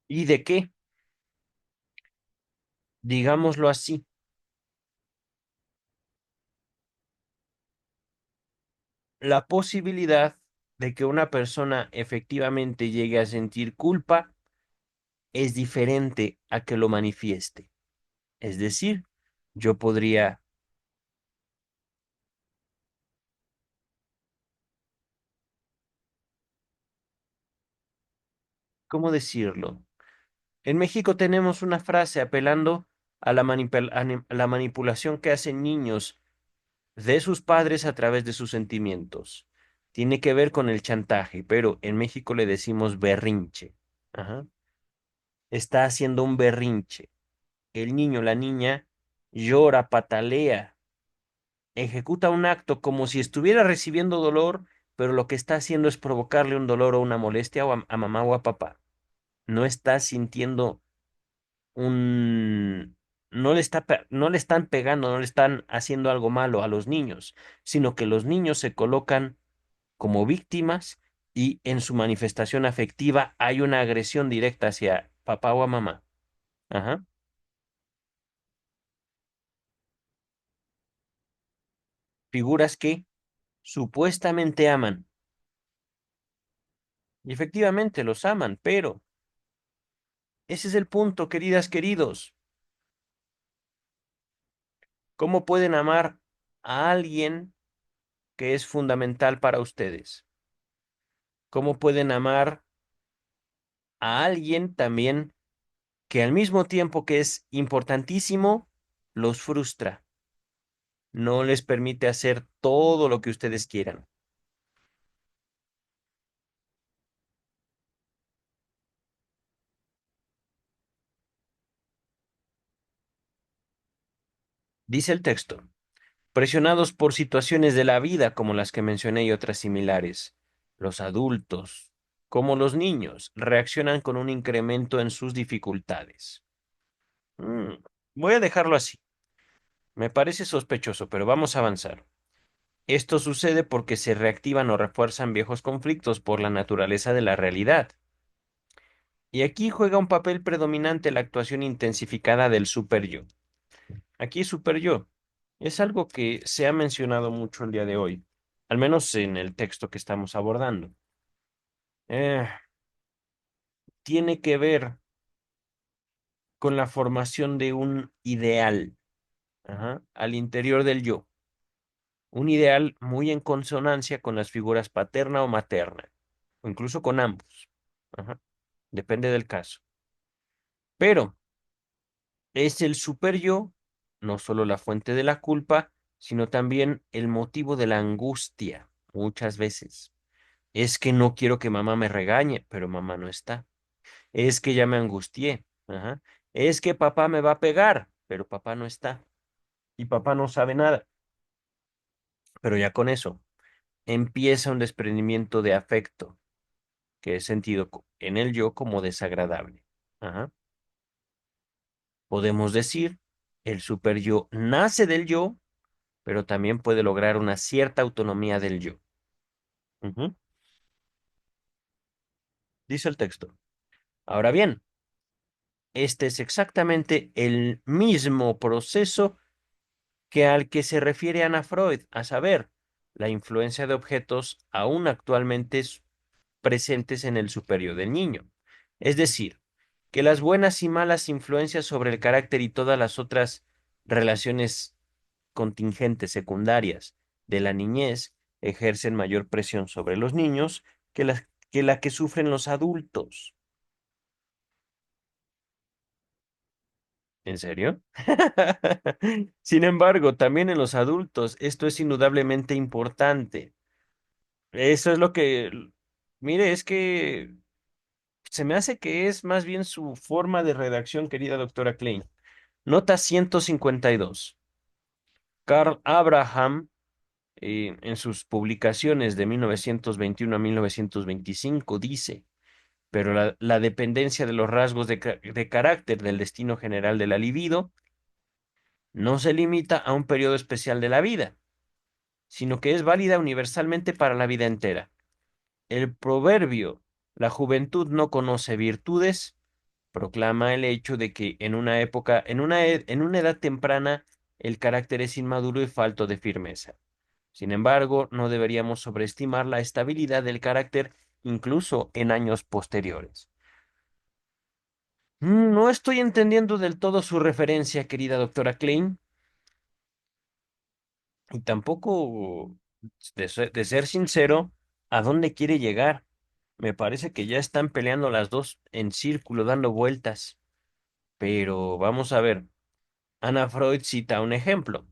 ¿Y de qué? Digámoslo así, la posibilidad de que una persona efectivamente llegue a sentir culpa es diferente a que lo manifieste. Es decir, yo podría, ¿cómo decirlo? En México tenemos una frase apelando a a la manipulación que hacen niños de sus padres a través de sus sentimientos. Tiene que ver con el chantaje, pero en México le decimos berrinche. Ajá. Está haciendo un berrinche. El niño, la niña, llora, patalea, ejecuta un acto como si estuviera recibiendo dolor, pero lo que está haciendo es provocarle un dolor o una molestia a mamá o a papá. No está sintiendo un... no le están pegando, no le están haciendo algo malo a los niños, sino que los niños se colocan como víctimas y en su manifestación afectiva hay una agresión directa hacia papá o a mamá. Ajá. Figuras que supuestamente aman. Y efectivamente los aman, pero ese es el punto, queridas, queridos. ¿Cómo pueden amar a alguien que es fundamental para ustedes? ¿Cómo pueden amar a alguien también que al mismo tiempo que es importantísimo, los frustra, no les permite hacer todo lo que ustedes quieran? Dice el texto, presionados por situaciones de la vida como las que mencioné y otras similares, los adultos, como los niños, reaccionan con un incremento en sus dificultades. Mm, Voy a dejarlo así. Me parece sospechoso, pero vamos a avanzar. Esto sucede porque se reactivan o refuerzan viejos conflictos por la naturaleza de la realidad. Y aquí juega un papel predominante la actuación intensificada del super yo. Aquí super yo es algo que se ha mencionado mucho el día de hoy, al menos en el texto que estamos abordando. Eh, Tiene que ver con la formación de un ideal, ajá, al interior del yo. Un ideal muy en consonancia con las figuras paterna o materna, o incluso con ambos. Ajá. depende del caso. Pero es el super yo, no solo la fuente de la culpa, sino también el motivo de la angustia, muchas veces. Es que no quiero que mamá me regañe, pero mamá no está. Es que ya me angustié. Ajá. Es que papá me va a pegar, pero papá no está. Y papá no sabe nada. Pero ya con eso empieza un desprendimiento de afecto que es sentido en el yo como desagradable. Ajá. Podemos decir, el super yo nace del yo, pero también puede lograr una cierta autonomía del yo. Ujú. Dice el texto. Ahora bien, este es exactamente el mismo proceso que al que se refiere Ana Freud, a saber, la influencia de objetos aún actualmente presentes en el superior del niño. Es decir, que las buenas y malas influencias sobre el carácter y todas las otras relaciones contingentes secundarias de la niñez ejercen mayor presión sobre los niños que la que sufren los adultos. ¿En serio? Sin embargo, también en los adultos esto es indudablemente importante. Eso es lo que, mire, es que se me hace que es más bien su forma de redacción, querida doctora Klein. Nota 152. Carl Abraham, en sus publicaciones de 1921 a 1925, dice, pero la dependencia de los rasgos de carácter del destino general de la libido no se limita a un periodo especial de la vida, sino que es válida universalmente para la vida entera. El proverbio, la juventud no conoce virtudes, proclama el hecho de que en una época, en una edad temprana, el carácter es inmaduro y falto de firmeza. Sin embargo, no deberíamos sobreestimar la estabilidad del carácter incluso en años posteriores. No estoy entendiendo del todo su referencia, querida doctora Klein, y tampoco, de ser sincero, a dónde quiere llegar. Me parece que ya están peleando las dos en círculo, dando vueltas. Pero vamos a ver. Ana Freud cita un ejemplo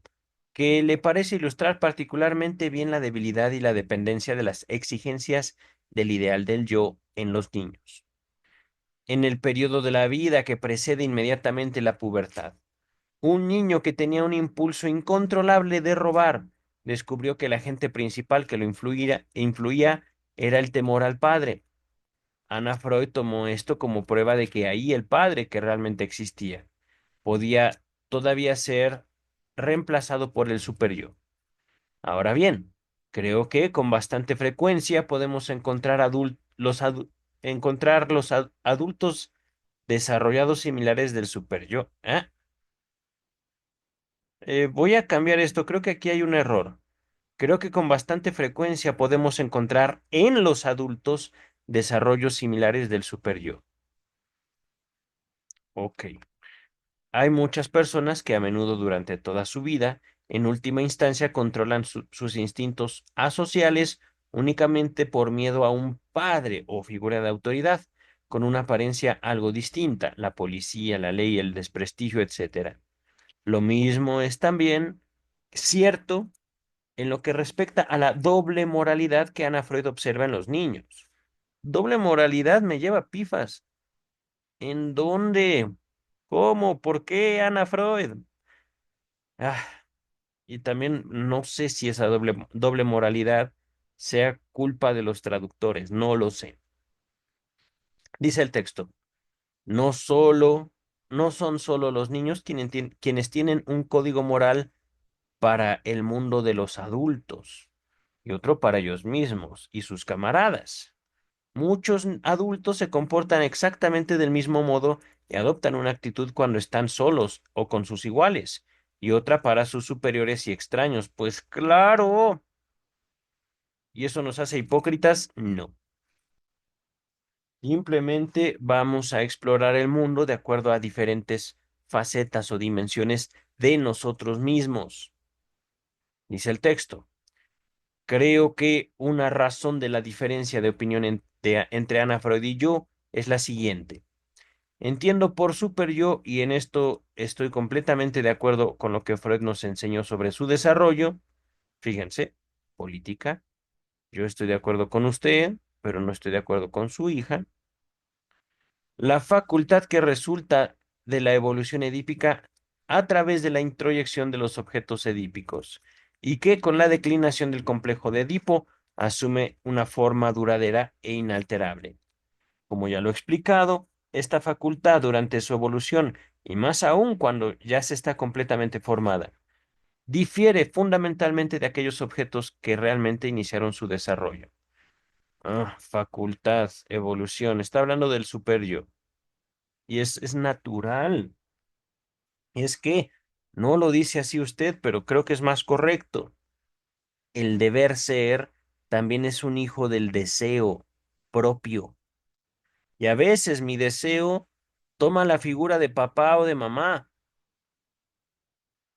que le parece ilustrar particularmente bien la debilidad y la dependencia de las exigencias del ideal del yo en los niños. En el periodo de la vida que precede inmediatamente la pubertad, un niño que tenía un impulso incontrolable de robar descubrió que el agente principal que lo influía era el temor al padre. Ana Freud tomó esto como prueba de que ahí el padre que realmente existía podía todavía ser reemplazado por el superyo. Ahora bien, creo que con bastante frecuencia podemos encontrar adultos desarrollados similares del superyo. Voy a cambiar esto, creo que aquí hay un error. Creo que con bastante frecuencia podemos encontrar en los adultos desarrollos similares del superyo. Ok. Hay muchas personas que a menudo durante toda su vida, en última instancia, controlan sus instintos asociales únicamente por miedo a un padre o figura de autoridad, con una apariencia algo distinta, la policía, la ley, el desprestigio, etcétera. Lo mismo es también cierto en lo que respecta a la doble moralidad que Ana Freud observa en los niños. Doble moralidad me lleva a pifas. ¿En dónde? ¿Cómo? ¿Por qué, Ana Freud? Ah, y también no sé si esa doble moralidad sea culpa de los traductores, no lo sé. Dice el texto, no solo, no son solo los niños quienes tienen un código moral para el mundo de los adultos y otro para ellos mismos y sus camaradas. Muchos adultos se comportan exactamente del mismo modo y adoptan una actitud cuando están solos o con sus iguales, y otra para sus superiores y extraños. Pues claro. ¿Y eso nos hace hipócritas? No. Simplemente vamos a explorar el mundo de acuerdo a diferentes facetas o dimensiones de nosotros mismos. Dice el texto. Creo que una razón de la diferencia de opinión entre Ana Freud y yo es la siguiente. Entiendo por super yo, y en esto estoy completamente de acuerdo con lo que Freud nos enseñó sobre su desarrollo. Fíjense, política. Yo estoy de acuerdo con usted, pero no estoy de acuerdo con su hija. La facultad que resulta de la evolución edípica a través de la introyección de los objetos edípicos y que con la declinación del complejo de Edipo asume una forma duradera e inalterable. Como ya lo he explicado, esta facultad durante su evolución, y más aún cuando ya se está completamente formada, difiere fundamentalmente de aquellos objetos que realmente iniciaron su desarrollo. Ah, facultad, evolución, está hablando del superyo, y es natural. Es que no lo dice así usted, pero creo que es más correcto. El deber ser también es un hijo del deseo propio. Y a veces mi deseo toma la figura de papá o de mamá,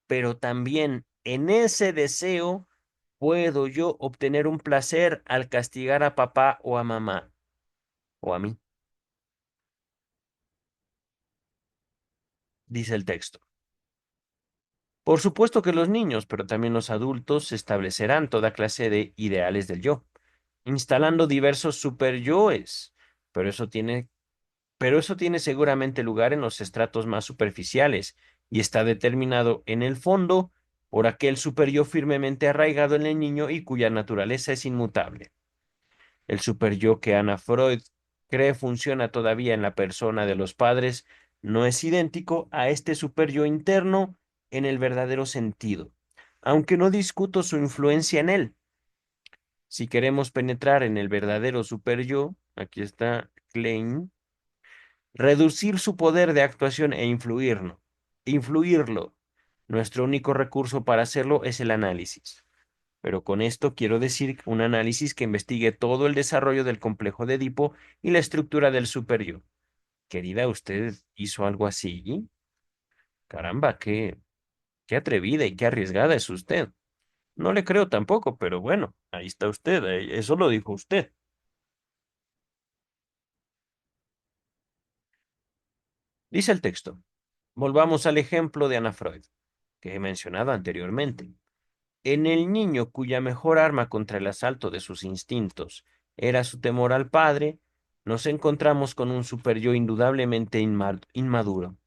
pero también en ese deseo puedo yo obtener un placer al castigar a papá o a mamá o a mí, dice el texto. Por supuesto que los niños, pero también los adultos establecerán toda clase de ideales del yo, instalando diversos superyoes, pero pero eso tiene seguramente lugar en los estratos más superficiales y está determinado en el fondo por aquel superyo firmemente arraigado en el niño y cuya naturaleza es inmutable. El superyo que Ana Freud cree funciona todavía en la persona de los padres no es idéntico a este superyo interno en el verdadero sentido, aunque no discuto su influencia en él. Si queremos penetrar en el verdadero superyo, aquí está Klein, reducir su poder de actuación e influirlo. Nuestro único recurso para hacerlo es el análisis. Pero con esto quiero decir un análisis que investigue todo el desarrollo del complejo de Edipo y la estructura del superyo. Querida, ¿usted hizo algo así? Caramba, qué atrevida y qué arriesgada es usted. No le creo tampoco, pero bueno, ahí está usted, eso lo dijo usted. Dice el texto. Volvamos al ejemplo de Ana Freud, que he mencionado anteriormente. En el niño cuya mejor arma contra el asalto de sus instintos era su temor al padre, nos encontramos con un superyo indudablemente inmaduro.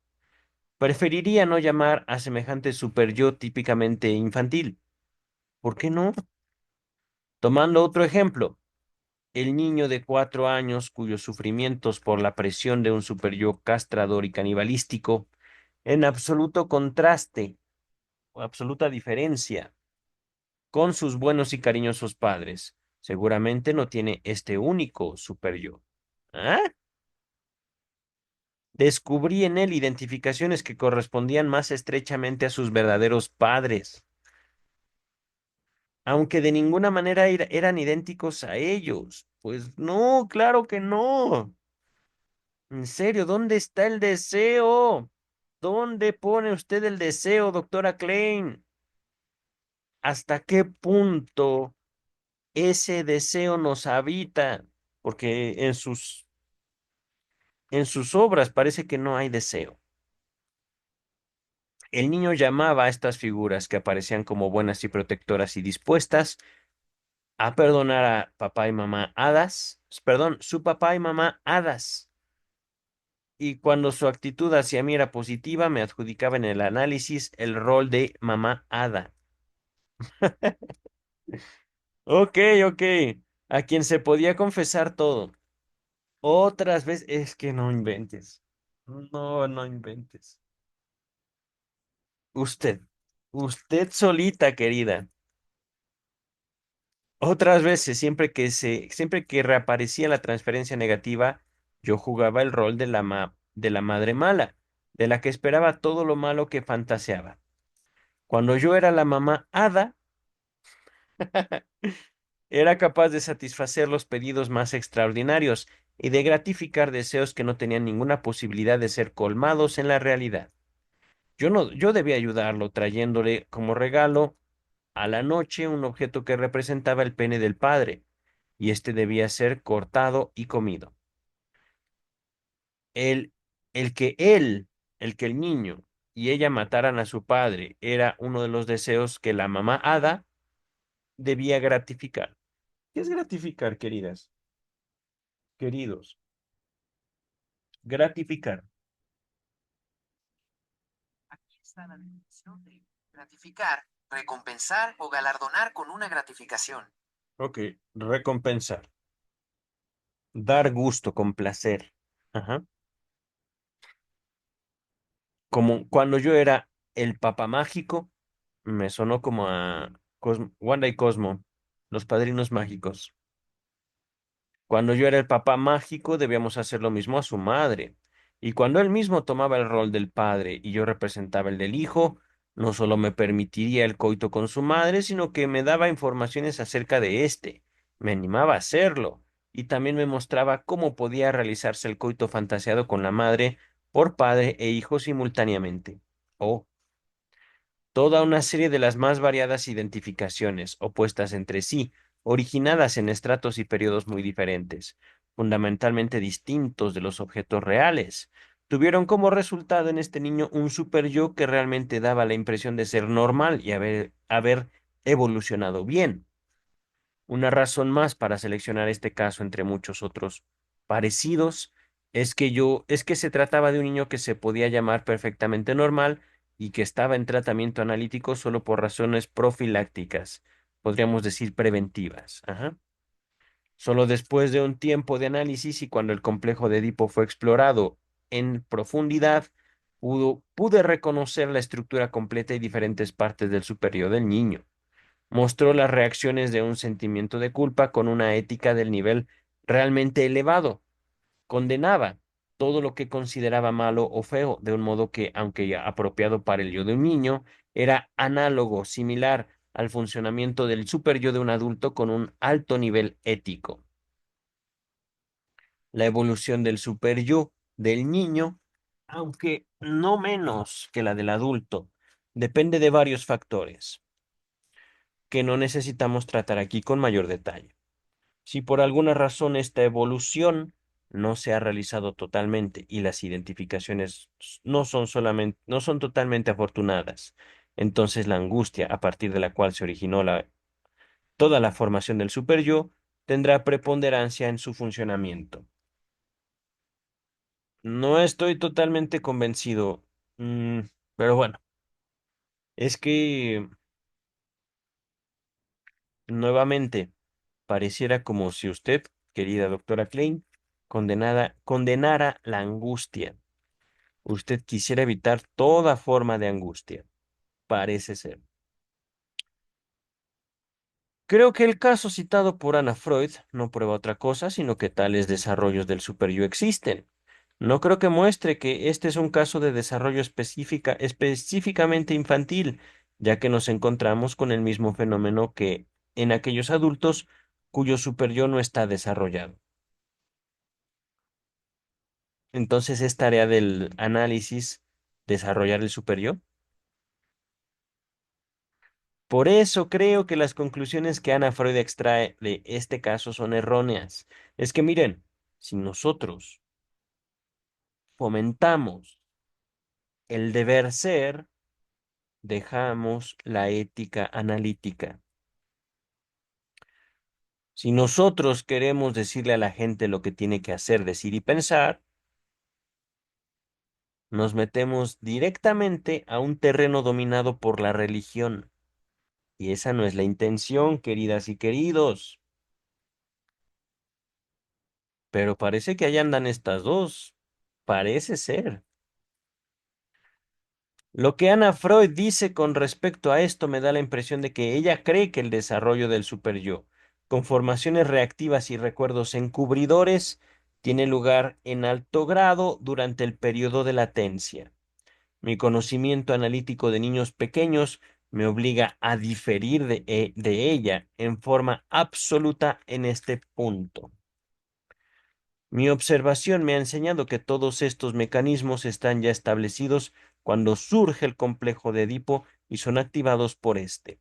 Preferiría no llamar a semejante superyo típicamente infantil. ¿Por qué no? Tomando otro ejemplo, el niño de 4 años cuyos sufrimientos por la presión de un superyo castrador y canibalístico, en absoluto contraste o absoluta diferencia con sus buenos y cariñosos padres. Seguramente no tiene este único super yo. ¿Ah? Descubrí en él identificaciones que correspondían más estrechamente a sus verdaderos padres, aunque de ninguna manera eran idénticos a ellos. Pues no, claro que no. En serio, ¿dónde está el deseo? ¿Dónde pone usted el deseo, doctora Klein? ¿Hasta qué punto ese deseo nos habita? Porque en sus obras parece que no hay deseo. El niño llamaba a estas figuras que aparecían como buenas y protectoras y dispuestas a perdonar a papá y mamá hadas, perdón, su papá y mamá hadas. Y cuando su actitud hacia mí era positiva, me adjudicaba en el análisis el rol de mamá hada. Ok, ok. A quien se podía confesar todo. Otras veces, es que no inventes. No, no inventes. Usted, usted solita, querida. Otras veces, siempre que reaparecía la transferencia negativa, yo jugaba el rol de la madre mala, de la que esperaba todo lo malo que fantaseaba. Cuando yo era la mamá hada, era capaz de satisfacer los pedidos más extraordinarios y de gratificar deseos que no tenían ninguna posibilidad de ser colmados en la realidad. Yo no, yo debía ayudarlo trayéndole como regalo a la noche un objeto que representaba el pene del padre, y este debía ser cortado y comido. El, el que él, el que el niño y ella mataran a su padre era uno de los deseos que la mamá hada debía gratificar. ¿Qué es gratificar, queridas? Queridos, gratificar. Aquí está la definición de gratificar, recompensar o galardonar con una gratificación. Ok, recompensar. Dar gusto, complacer. Ajá. Como cuando yo era el papá mágico, me sonó como a Wanda y Cosmo, los padrinos mágicos. Cuando yo era el papá mágico, debíamos hacer lo mismo a su madre. Y cuando él mismo tomaba el rol del padre y yo representaba el del hijo, no solo me permitiría el coito con su madre, sino que me daba informaciones acerca de éste, me animaba a hacerlo, y también me mostraba cómo podía realizarse el coito fantaseado con la madre por padre e hijo simultáneamente. Oh, toda una serie de las más variadas identificaciones, opuestas entre sí, originadas en estratos y periodos muy diferentes, fundamentalmente distintos de los objetos reales, tuvieron como resultado en este niño un super yo que realmente daba la impresión de ser normal y haber evolucionado bien. Una razón más para seleccionar este caso entre muchos otros parecidos es que se trataba de un niño que se podía llamar perfectamente normal y que estaba en tratamiento analítico solo por razones profilácticas, podríamos decir preventivas. Ajá. Solo después de un tiempo de análisis y cuando el complejo de Edipo fue explorado en profundidad, pude reconocer la estructura completa y diferentes partes del superior del niño. Mostró las reacciones de un sentimiento de culpa con una ética del nivel realmente elevado. Condenaba todo lo que consideraba malo o feo, de un modo que, aunque ya apropiado para el yo de un niño, era análogo, similar al funcionamiento del super yo de un adulto con un alto nivel ético. La evolución del super yo del niño, aunque no menos que la del adulto, depende de varios factores que no necesitamos tratar aquí con mayor detalle. Si por alguna razón esta evolución no se ha realizado totalmente y las identificaciones no son totalmente afortunadas, entonces la angustia a partir de la cual se originó toda la formación del superyo tendrá preponderancia en su funcionamiento. No estoy totalmente convencido, mm, pero bueno, es que nuevamente pareciera como si usted, querida doctora Klein, condenara la angustia. Usted quisiera evitar toda forma de angustia, parece ser. Creo que el caso citado por Anna Freud no prueba otra cosa, sino que tales desarrollos del superyo existen. No creo que muestre que este es un caso de desarrollo específicamente infantil, ya que nos encontramos con el mismo fenómeno que en aquellos adultos cuyo superyo no está desarrollado. Entonces es tarea del análisis desarrollar el superyo. Por eso creo que las conclusiones que Ana Freud extrae de este caso son erróneas. Es que miren, si nosotros fomentamos el deber ser, dejamos la ética analítica. Si nosotros queremos decirle a la gente lo que tiene que hacer, decir y pensar, nos metemos directamente a un terreno dominado por la religión. Y esa no es la intención, queridas y queridos. Pero parece que allá andan estas dos. Parece ser. Lo que Ana Freud dice con respecto a esto me da la impresión de que ella cree que el desarrollo del superyo, con formaciones reactivas y recuerdos encubridores, tiene lugar en alto grado durante el periodo de latencia. Mi conocimiento analítico de niños pequeños me obliga a diferir de ella en forma absoluta en este punto. Mi observación me ha enseñado que todos estos mecanismos están ya establecidos cuando surge el complejo de Edipo y son activados por este.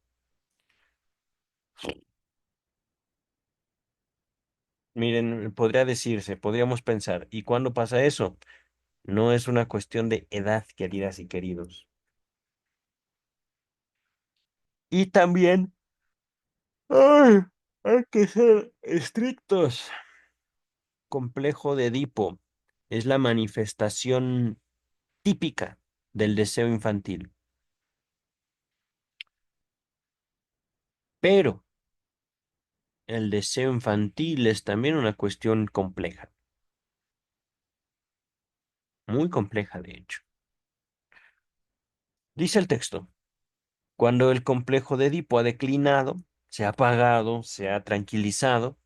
Miren, podría decirse, podríamos pensar, ¿y cuándo pasa eso? No es una cuestión de edad, queridas y queridos. Y también ay, hay que ser estrictos. Complejo de Edipo es la manifestación típica del deseo infantil. Pero el deseo infantil es también una cuestión compleja, muy compleja de hecho. Dice el texto, cuando el complejo de Edipo ha declinado, se ha apagado, se ha tranquilizado,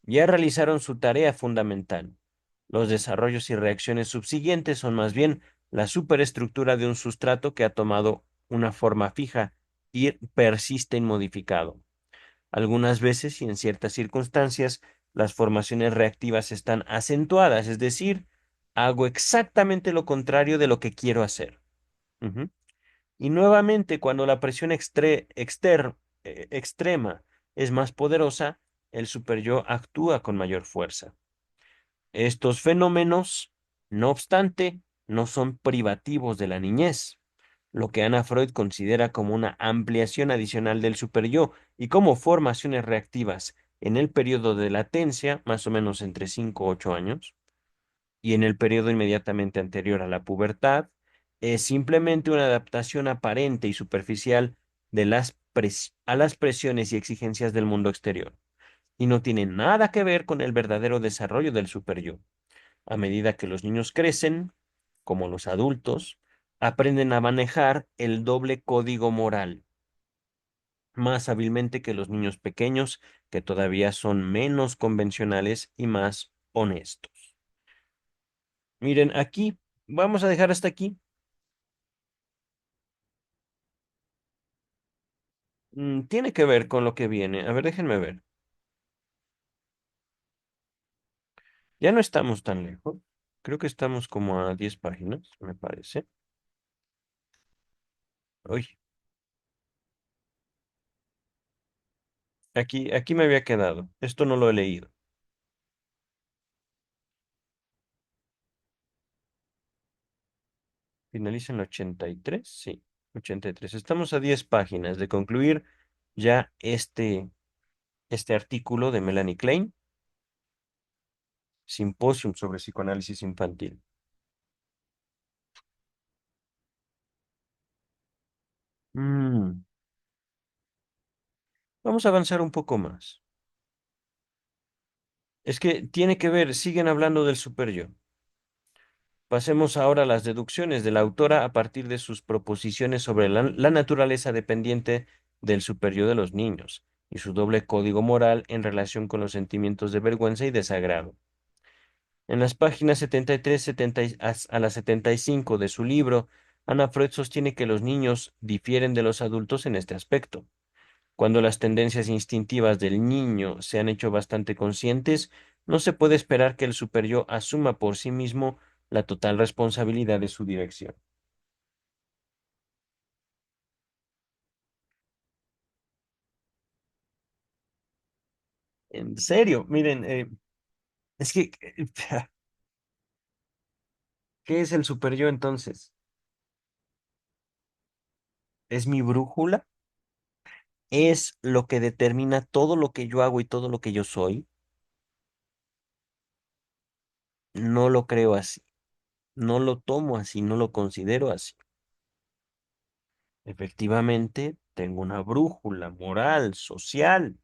ya realizaron su tarea fundamental. Los desarrollos y reacciones subsiguientes son más bien la superestructura de un sustrato que ha tomado una forma fija y persiste inmodificado. Algunas veces y en ciertas circunstancias, las formaciones reactivas están acentuadas, es decir, hago exactamente lo contrario de lo que quiero hacer. Ujú. Y nuevamente, cuando la presión extrema es más poderosa, el superyo actúa con mayor fuerza. Estos fenómenos, no obstante, no son privativos de la niñez, lo que Ana Freud considera como una ampliación adicional del superyo y como formaciones reactivas en el periodo de latencia, más o menos entre 5 y 8 años, y en el periodo inmediatamente anterior a la pubertad, es simplemente una adaptación aparente y superficial de a las presiones y exigencias del mundo exterior, y no tiene nada que ver con el verdadero desarrollo del superyo. A medida que los niños crecen, como los adultos, aprenden a manejar el doble código moral más hábilmente que los niños pequeños, que todavía son menos convencionales y más honestos. Miren, aquí vamos a dejar hasta aquí. Tiene que ver con lo que viene. A ver, déjenme ver. Ya no estamos tan lejos. Creo que estamos como a 10 páginas, me parece. Uy, aquí me había quedado. Esto no lo he leído. Finaliza en 83, sí, 83. Estamos a 10 páginas de concluir ya este artículo de Melanie Klein, Simposium sobre psicoanálisis infantil. Mm, Vamos a avanzar un poco más. Es que tiene que ver, siguen hablando del superyo. Pasemos ahora a las deducciones de la autora a partir de sus proposiciones sobre la naturaleza dependiente del superyo de los niños y su doble código moral en relación con los sentimientos de vergüenza y desagrado. En las páginas 73 a la 75 de su libro, Ana Freud sostiene que los niños difieren de los adultos en este aspecto. Cuando las tendencias instintivas del niño se han hecho bastante conscientes, no se puede esperar que el superyo asuma por sí mismo la total responsabilidad de su dirección. En serio, miren, es que, ¿qué es el superyo entonces? ¿Es mi brújula? ¿Es lo que determina todo lo que yo hago y todo lo que yo soy? No lo creo así. No lo tomo así, no lo considero así. Efectivamente, tengo una brújula moral, social,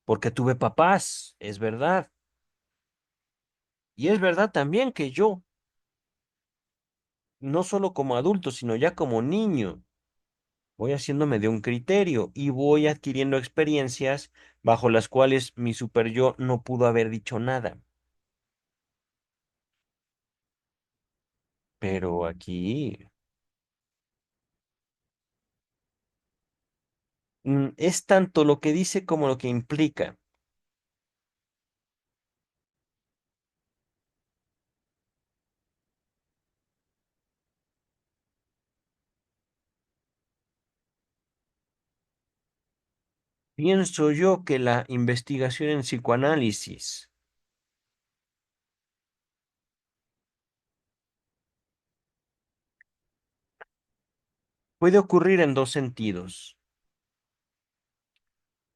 porque tuve papás, es verdad. Y es verdad también que yo, no solo como adulto, sino ya como niño, voy haciéndome de un criterio y voy adquiriendo experiencias bajo las cuales mi super yo no pudo haber dicho nada. Pero aquí es tanto lo que dice como lo que implica. Pienso yo que la investigación en psicoanálisis puede ocurrir en dos sentidos.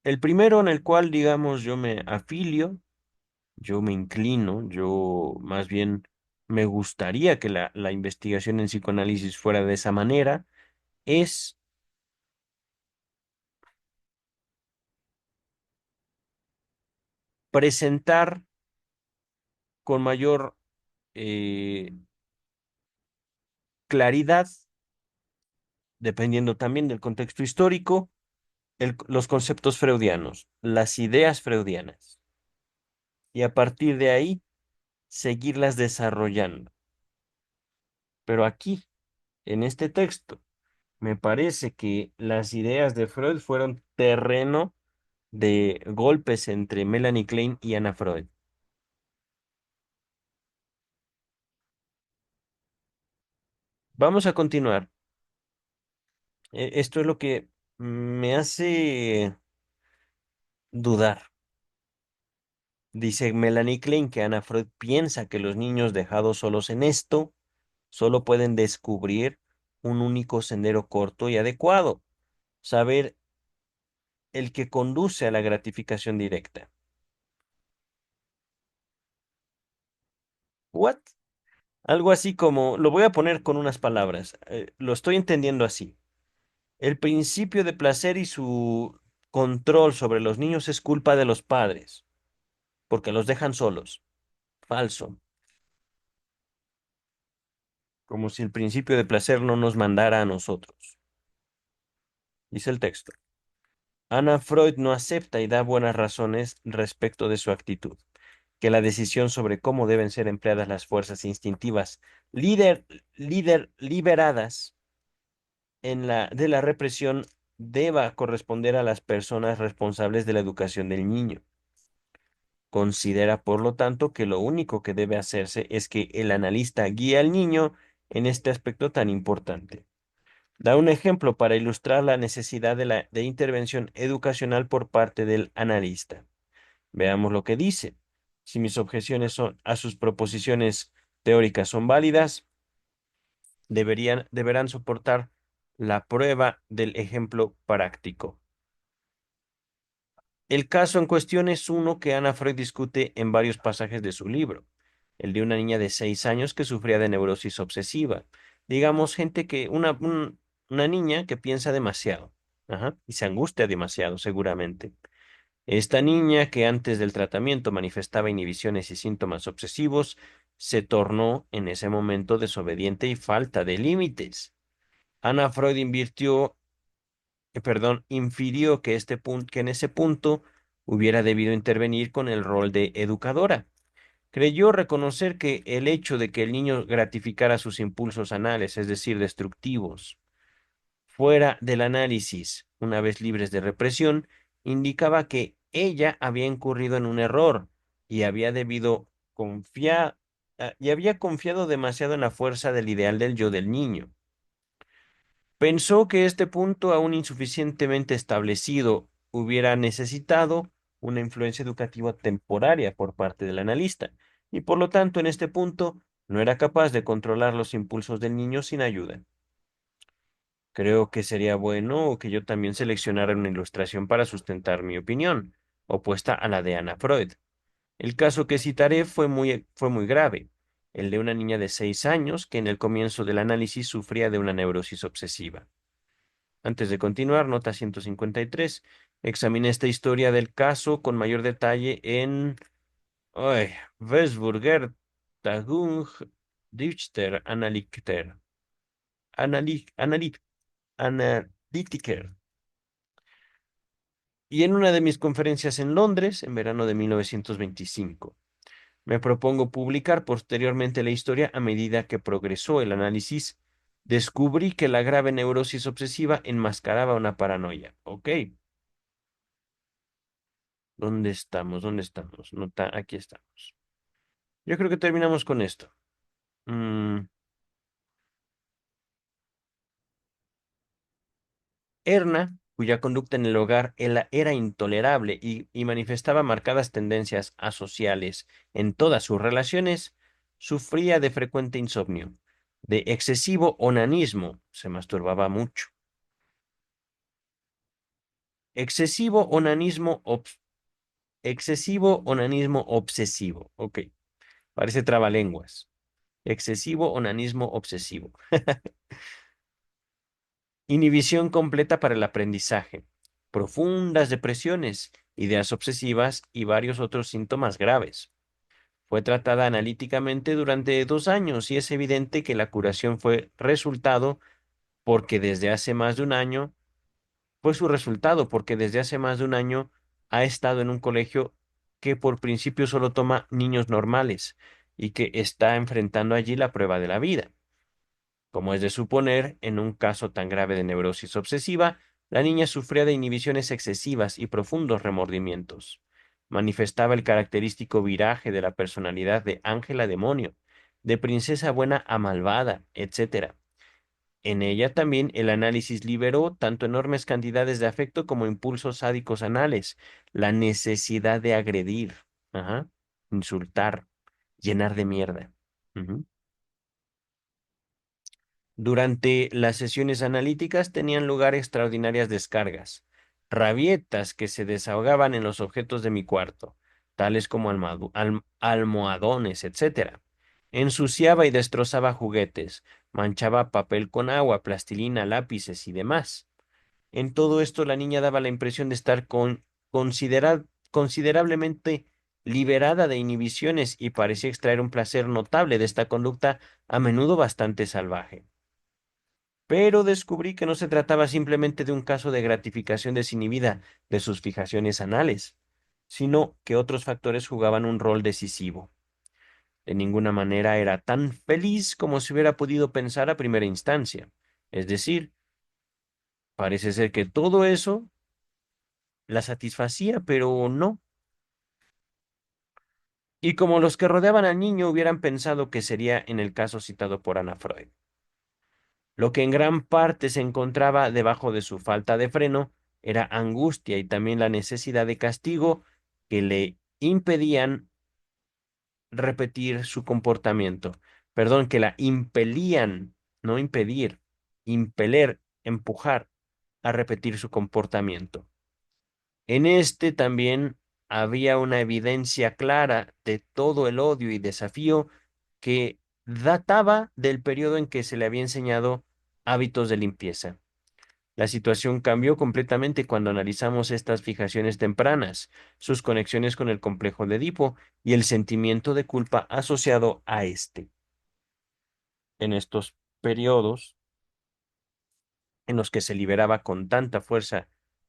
El primero en el cual, digamos, yo me afilio, yo me inclino, yo más bien me gustaría que la investigación en psicoanálisis fuera de esa manera, es presentar con mayor eh, claridad, dependiendo también del contexto histórico, los conceptos freudianos, las ideas freudianas, y a partir de ahí seguirlas desarrollando. Pero aquí, en este texto, me parece que las ideas de Freud fueron terreno de golpes entre Melanie Klein y Anna Freud. Vamos a continuar. Esto es lo que me hace dudar. Dice Melanie Klein que Anna Freud piensa que los niños dejados solos en esto solo pueden descubrir un único sendero corto y adecuado, saber el que conduce a la gratificación directa. ¿What? Algo así como, lo voy a poner con unas palabras, lo estoy entendiendo así. El principio de placer y su control sobre los niños es culpa de los padres, porque los dejan solos. Falso. Como si el principio de placer no nos mandara a nosotros. Dice el texto. Anna Freud no acepta y da buenas razones respecto de su actitud, que la decisión sobre cómo deben ser empleadas las fuerzas instintivas líder, liberadas de la represión deba corresponder a las personas responsables de la educación del niño. Considera, por lo tanto, que lo único que debe hacerse es que el analista guíe al niño en este aspecto tan importante. Da un ejemplo para ilustrar la necesidad de intervención educacional por parte del analista. Veamos lo que dice. Si mis objeciones a sus proposiciones teóricas son válidas, deberán soportar la prueba del ejemplo práctico. El caso en cuestión es uno que Anna Freud discute en varios pasajes de su libro, el de una niña de 6 años que sufría de neurosis obsesiva. Digamos, una niña que piensa demasiado, ajá, y se angustia demasiado, seguramente. Esta niña, que antes del tratamiento manifestaba inhibiciones y síntomas obsesivos, se tornó en ese momento desobediente y falta de límites. Anna Freud infirió que, que en ese punto hubiera debido intervenir con el rol de educadora. Creyó reconocer que el hecho de que el niño gratificara sus impulsos anales, es decir, destructivos, fuera del análisis, una vez libres de represión, indicaba que ella había incurrido en un error y y había confiado demasiado en la fuerza del ideal del yo del niño. Pensó que este punto, aún insuficientemente establecido, hubiera necesitado una influencia educativa temporaria por parte del analista, y por lo tanto en este punto no era capaz de controlar los impulsos del niño sin ayuda. Creo que sería bueno que yo también seleccionara una ilustración para sustentar mi opinión, opuesta a la de Anna Freud. El caso que citaré fue muy grave, el de una niña de 6 años que en el comienzo del análisis sufría de una neurosis obsesiva. Antes de continuar, nota 153. Examiné esta historia del caso con mayor detalle en Westburger, Tagung, Dichter, Analytiker. Y en una de mis conferencias en Londres, en verano de 1925. Me propongo publicar posteriormente la historia a medida que progresó el análisis. Descubrí que la grave neurosis obsesiva enmascaraba una paranoia. Ok. ¿Dónde estamos? ¿Dónde estamos? Nota, aquí estamos. Yo creo que terminamos con esto. Mm, Erna, cuya conducta en el hogar era intolerable y manifestaba marcadas tendencias asociales en todas sus relaciones, sufría de frecuente insomnio, de excesivo onanismo, se masturbaba mucho, Excesivo onanismo, excesivo onanismo obsesivo. Ok, parece trabalenguas. Excesivo onanismo obsesivo. Inhibición completa para el aprendizaje. Profundas depresiones, ideas obsesivas y varios otros síntomas graves. Fue tratada analíticamente durante 2 años y es evidente que la curación fue resultado porque desde hace más de un año, fue su resultado porque desde hace más de un año ha estado en un colegio que por principio solo toma niños normales y que está enfrentando allí la prueba de la vida. Como es de suponer, en un caso tan grave de neurosis obsesiva, la niña sufría de inhibiciones excesivas y profundos remordimientos. Manifestaba el característico viraje de la personalidad de ángel a demonio, de princesa buena a malvada, etc. En ella también el análisis liberó tanto enormes cantidades de afecto como impulsos sádicos anales, la necesidad de agredir, ajá, insultar, llenar de mierda. Ujú. Durante las sesiones analíticas tenían lugar extraordinarias descargas, rabietas que se desahogaban en los objetos de mi cuarto, tales como almohadones, etc. Ensuciaba y destrozaba juguetes, manchaba papel con agua, plastilina, lápices y demás. En todo esto la niña daba la impresión de estar considerablemente liberada de inhibiciones y parecía extraer un placer notable de esta conducta, a menudo bastante salvaje. Pero descubrí que no se trataba simplemente de un caso de gratificación desinhibida de sus fijaciones anales, sino que otros factores jugaban un rol decisivo. De ninguna manera era tan feliz como se hubiera podido pensar a primera instancia. Es decir, parece ser que todo eso la satisfacía, pero no. Y como los que rodeaban al niño hubieran pensado que sería en el caso citado por Ana Freud. Lo que en gran parte se encontraba debajo de su falta de freno era angustia y también la necesidad de castigo que le impedían repetir su comportamiento. Perdón, que la impelían, no impedir, impeler, empujar a repetir su comportamiento. En este también había una evidencia clara de todo el odio y desafío que databa del periodo en que se le había enseñado hábitos de limpieza. La situación cambió completamente cuando analizamos estas fijaciones tempranas, sus conexiones con el complejo de Edipo y el sentimiento de culpa asociado a este. En estos periodos en los que se liberaba con tanta fuerza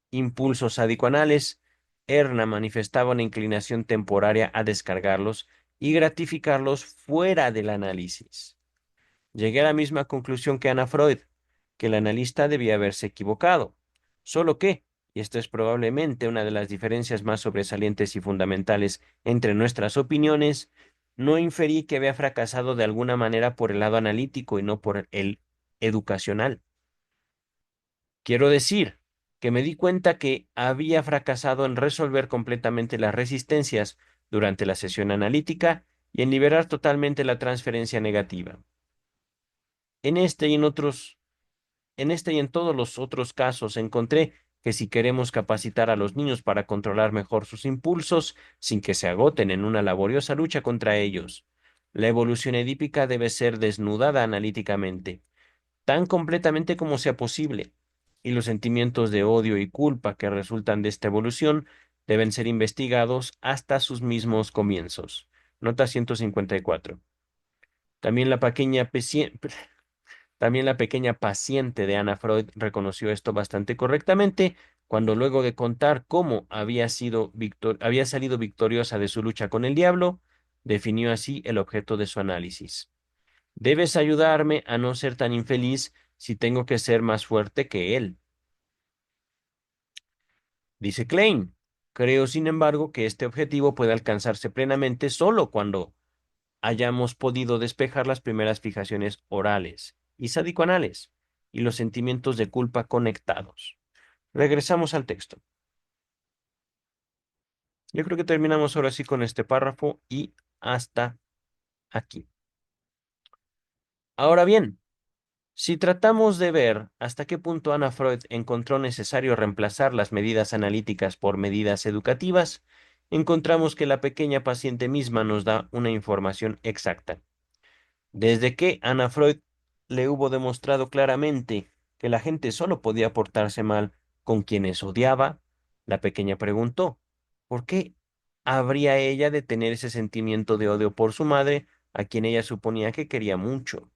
impulsos sadicoanales, Erna manifestaba una inclinación temporaria a descargarlos y gratificarlos fuera del análisis. Llegué a la misma conclusión que Ana Freud, que el analista debía haberse equivocado. Solo que, y esta es probablemente una de las diferencias más sobresalientes y fundamentales entre nuestras opiniones, no inferí que había fracasado de alguna manera por el lado analítico y no por el educacional. Quiero decir que me di cuenta que había fracasado en resolver completamente las resistencias durante la sesión analítica y en liberar totalmente la transferencia negativa. En este y en otros En este y en todos los otros casos encontré que si queremos capacitar a los niños para controlar mejor sus impulsos sin que se agoten en una laboriosa lucha contra ellos, la evolución edípica debe ser desnudada analíticamente, tan completamente como sea posible, y los sentimientos de odio y culpa que resultan de esta evolución deben ser investigados hasta sus mismos comienzos. Nota 154. También la pequeña también la pequeña paciente de Anna Freud reconoció esto bastante correctamente cuando luego de contar cómo había salido victoriosa de su lucha con el diablo, definió así el objeto de su análisis. Debes ayudarme a no ser tan infeliz si tengo que ser más fuerte que él. Dice Klein. Creo, sin embargo, que este objetivo puede alcanzarse plenamente solo cuando hayamos podido despejar las primeras fijaciones orales y sadicoanales y los sentimientos de culpa conectados. Regresamos al texto. Yo creo que terminamos ahora sí con este párrafo y hasta aquí. Ahora bien, Si tratamos de ver hasta qué punto Anna Freud encontró necesario reemplazar las medidas analíticas por medidas educativas, encontramos que la pequeña paciente misma nos da una información exacta. Desde que Anna Freud le hubo demostrado claramente que la gente solo podía portarse mal con quienes odiaba, la pequeña preguntó, ¿por qué habría ella de tener ese sentimiento de odio por su madre, a quien ella suponía que quería mucho?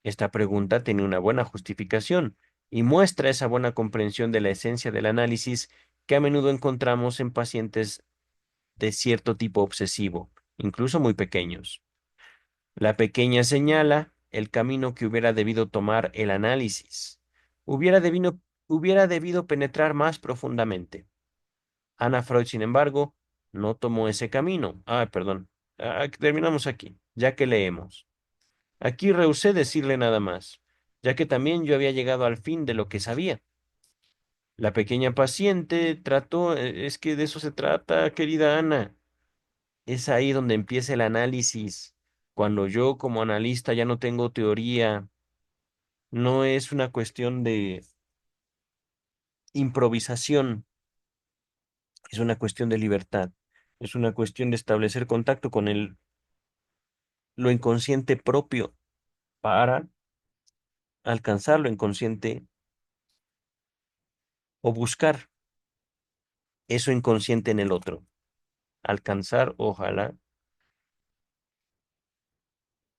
Esta pregunta tiene una buena justificación y muestra esa buena comprensión de la esencia del análisis que a menudo encontramos en pacientes de cierto tipo obsesivo, incluso muy pequeños. La pequeña señala el camino que hubiera debido tomar el análisis. Hubiera debido penetrar más profundamente. Anna Freud, sin embargo, no tomó ese camino. Perdón. Terminamos aquí, ya que leemos. Aquí rehusé decirle nada más, ya que también yo había llegado al fin de lo que sabía. La pequeña paciente trató, es que de eso se trata, querida Ana. Es ahí donde empieza el análisis. Cuando yo como analista ya no tengo teoría, no es una cuestión de improvisación, es una cuestión de libertad, es una cuestión de establecer contacto con lo inconsciente propio para alcanzar lo inconsciente o buscar eso inconsciente en el otro. Alcanzar, ojalá.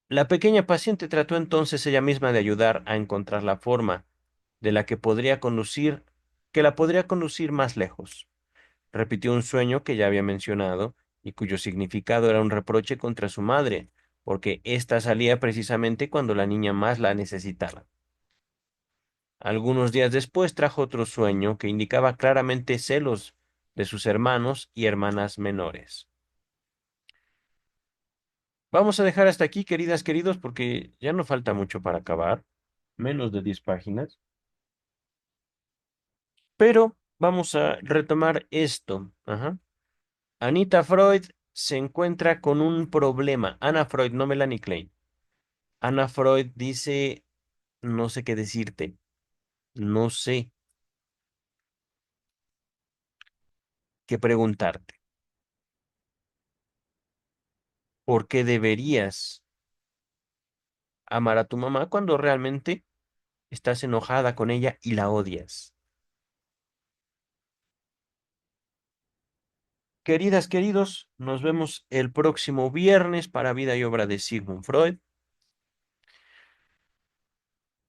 La pequeña paciente trató entonces ella misma de ayudar a encontrar la forma de la que la podría conducir más lejos. Repitió un sueño que ya había mencionado y cuyo significado era un reproche contra su madre, porque ésta salía precisamente cuando la niña más la necesitaba. Algunos días después trajo otro sueño que indicaba claramente celos de sus hermanos y hermanas menores. Vamos a dejar hasta aquí, queridas, queridos, porque ya no falta mucho para acabar, menos de 10 páginas, pero vamos a retomar esto. Ajá. Anita Freud se encuentra con un problema. Anna Freud, no Melanie Klein. Anna Freud dice, no sé qué decirte, no sé qué preguntarte. ¿Por qué deberías amar a tu mamá cuando realmente estás enojada con ella y la odias? Queridas, queridos, nos vemos el próximo viernes para Vida y Obra de Sigmund Freud.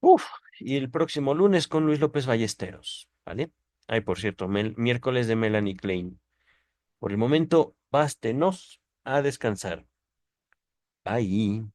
Uf, y el próximo lunes con Luis López Ballesteros, ¿vale? Ay, por cierto, miércoles de Melanie Klein. Por el momento, bástenos a descansar. Bye.